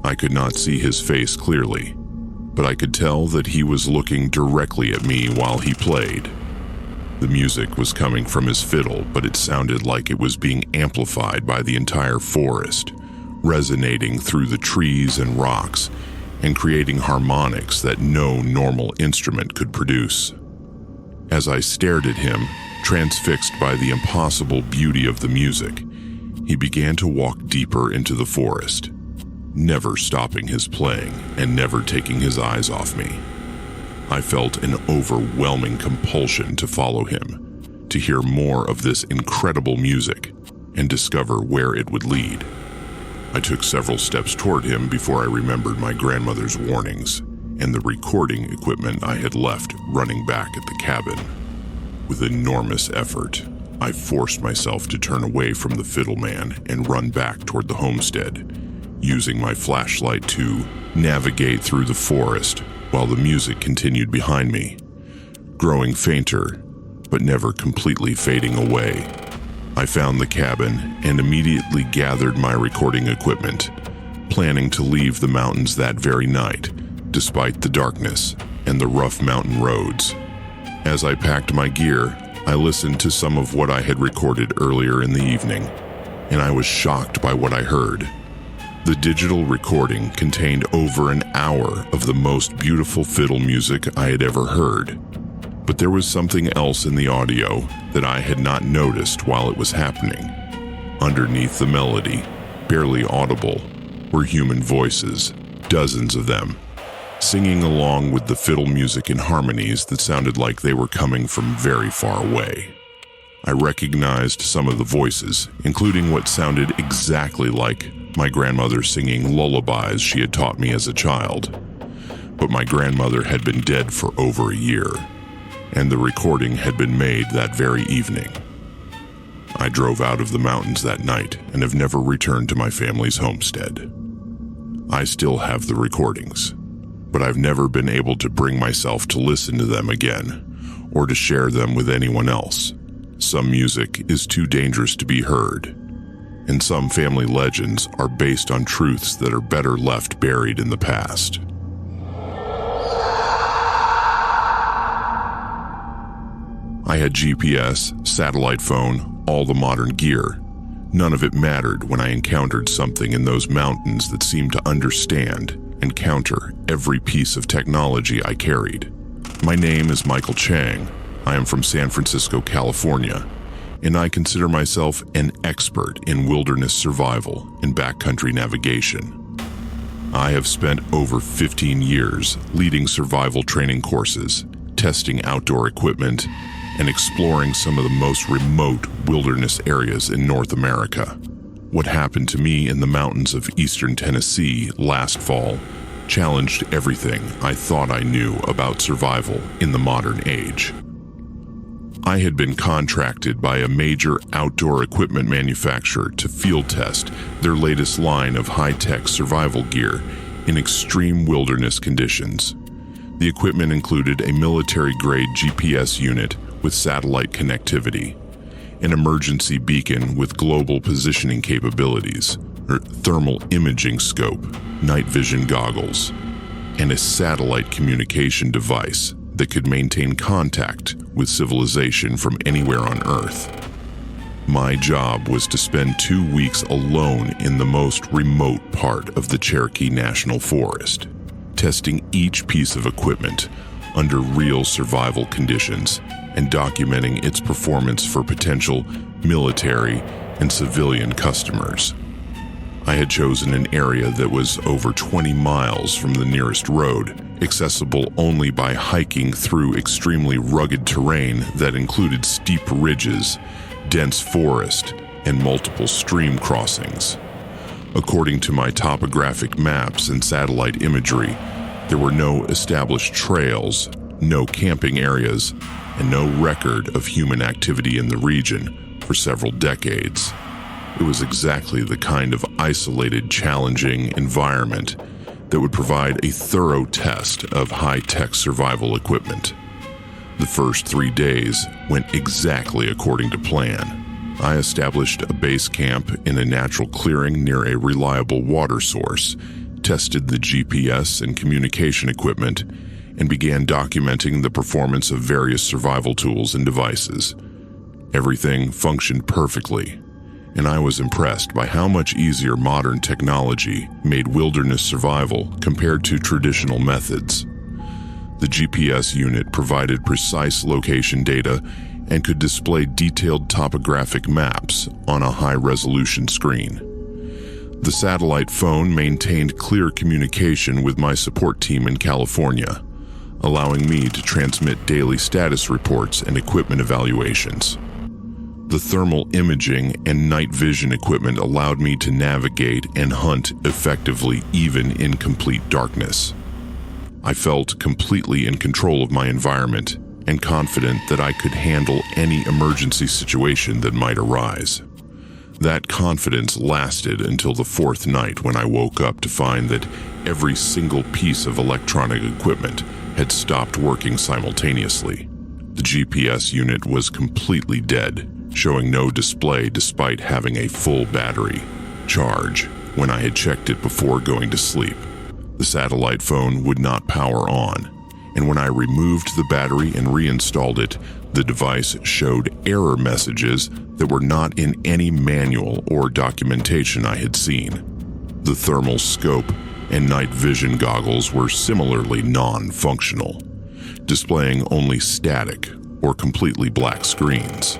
I could not see his face clearly, but I could tell that he was looking directly at me while he played. The music was coming from his fiddle, but it sounded like it was being amplified by the entire forest, resonating through the trees and rocks, and creating harmonics that no normal instrument could produce. As I stared at him, transfixed by the impossible beauty of the music, he began to walk deeper into the forest, never stopping his playing and never taking his eyes off me. I felt an overwhelming compulsion to follow him, to hear more of this incredible music and discover where it would lead. I took several steps toward him before I remembered my grandmother's warnings and the recording equipment I had left running back at the cabin. With enormous effort, I forced myself to turn away from the fiddle man and run back toward the homestead, using my flashlight to navigate through the forest while the music continued behind me, growing fainter, but never completely fading away. I found the cabin and immediately gathered my recording equipment, planning to leave the mountains that very night, despite the darkness and the rough mountain roads. As I packed my gear, I listened to some of what I had recorded earlier in the evening, and I was shocked by what I heard. The digital recording contained over an hour of the most beautiful fiddle music I had ever heard. But there was something else in the audio that I had not noticed while it was happening. Underneath the melody, barely audible, were human voices, dozens of them, singing along with the fiddle music in harmonies that sounded like they were coming from very far away. I recognized some of the voices, including what sounded exactly like my grandmother singing lullabies she had taught me as a child. But my grandmother had been dead for over a year, and the recording had been made that very evening. I drove out of the mountains that night and have never returned to my family's homestead. I still have the recordings, but I've never been able to bring myself to listen to them again or to share them with anyone else. Some music is too dangerous to be heard, and some family legends are based on truths that are better left buried in the past. I had GPS, satellite phone, all the modern gear. None of it mattered when I encountered something in those mountains that seemed to understand and counter every piece of technology I carried. My name is Michael Chang. I am from San Francisco, California, and I consider myself an expert in wilderness survival and backcountry navigation. I have spent over 15 years leading survival training courses, testing outdoor equipment, and exploring some of the most remote wilderness areas in North America. What happened to me in the mountains of eastern Tennessee last fall challenged everything I thought I knew about survival in the modern age. I had been contracted by a major outdoor equipment manufacturer to field test their latest line of high-tech survival gear in extreme wilderness conditions. The equipment included a military-grade GPS unit with satellite connectivity, an emergency beacon with global positioning capabilities, or thermal imaging scope, night vision goggles, and a satellite communication device that could maintain contact with civilization from anywhere on Earth. My job was to spend 2 weeks alone in the most remote part of the Cherokee National Forest, testing each piece of equipment under real survival conditions and documenting its performance for potential military and civilian customers. I had chosen an area that was over 20 miles from the nearest road, accessible only by hiking through extremely rugged terrain that included steep ridges, dense forest, and multiple stream crossings. According to my topographic maps and satellite imagery, there were no established trails, no camping areas, and no record of human activity in the region for several decades. It was exactly the kind of isolated, challenging environment that would provide a thorough test of high-tech survival equipment. The first 3 days went exactly according to plan. I established a base camp in a natural clearing near a reliable water source, tested the GPS and communication equipment, and began documenting the performance of various survival tools and devices. Everything functioned perfectly, and I was impressed by how much easier modern technology made wilderness survival compared to traditional methods. The GPS unit provided precise location data and could display detailed topographic maps on a high-resolution screen. The satellite phone maintained clear communication with my support team in California, allowing me to transmit daily status reports and equipment evaluations. The thermal imaging and night vision equipment allowed me to navigate and hunt effectively even in complete darkness. I felt completely in control of my environment and confident that I could handle any emergency situation that might arise. That confidence lasted until the 4th night when I woke up to find that every single piece of electronic equipment had stopped working simultaneously. The GPS unit was completely dead, showing no display despite having a full battery charge when I had checked it before going to sleep. The satellite phone would not power on, and when I removed the battery and reinstalled it, the device showed error messages that were not in any manual or documentation I had seen. The thermal scope and night vision goggles were similarly non-functional, displaying only static or completely black screens.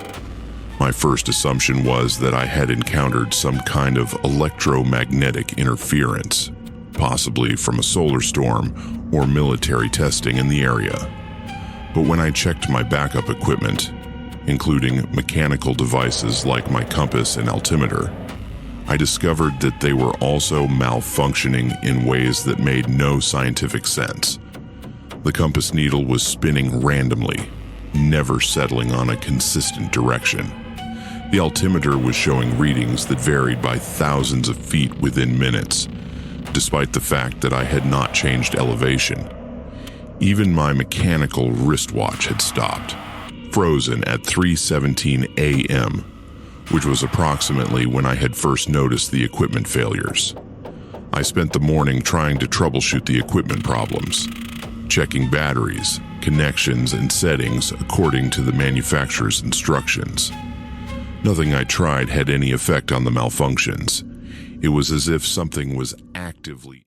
My first assumption was that I had encountered some kind of electromagnetic interference, possibly from a solar storm or military testing in the area. But when I checked my backup equipment, including mechanical devices like my compass and altimeter, I discovered that they were also malfunctioning in ways that made no scientific sense. The compass needle was spinning randomly, never settling on a consistent direction. The altimeter was showing readings that varied by thousands of feet within minutes, despite the fact that I had not changed elevation. Even my mechanical wristwatch had stopped, frozen at 3:17 a.m., which was approximately when I had first noticed the equipment failures. I spent the morning trying to troubleshoot the equipment problems, checking batteries, connections, and settings according to the manufacturer's instructions. Nothing I tried had any effect on the malfunctions. It was as if something was actively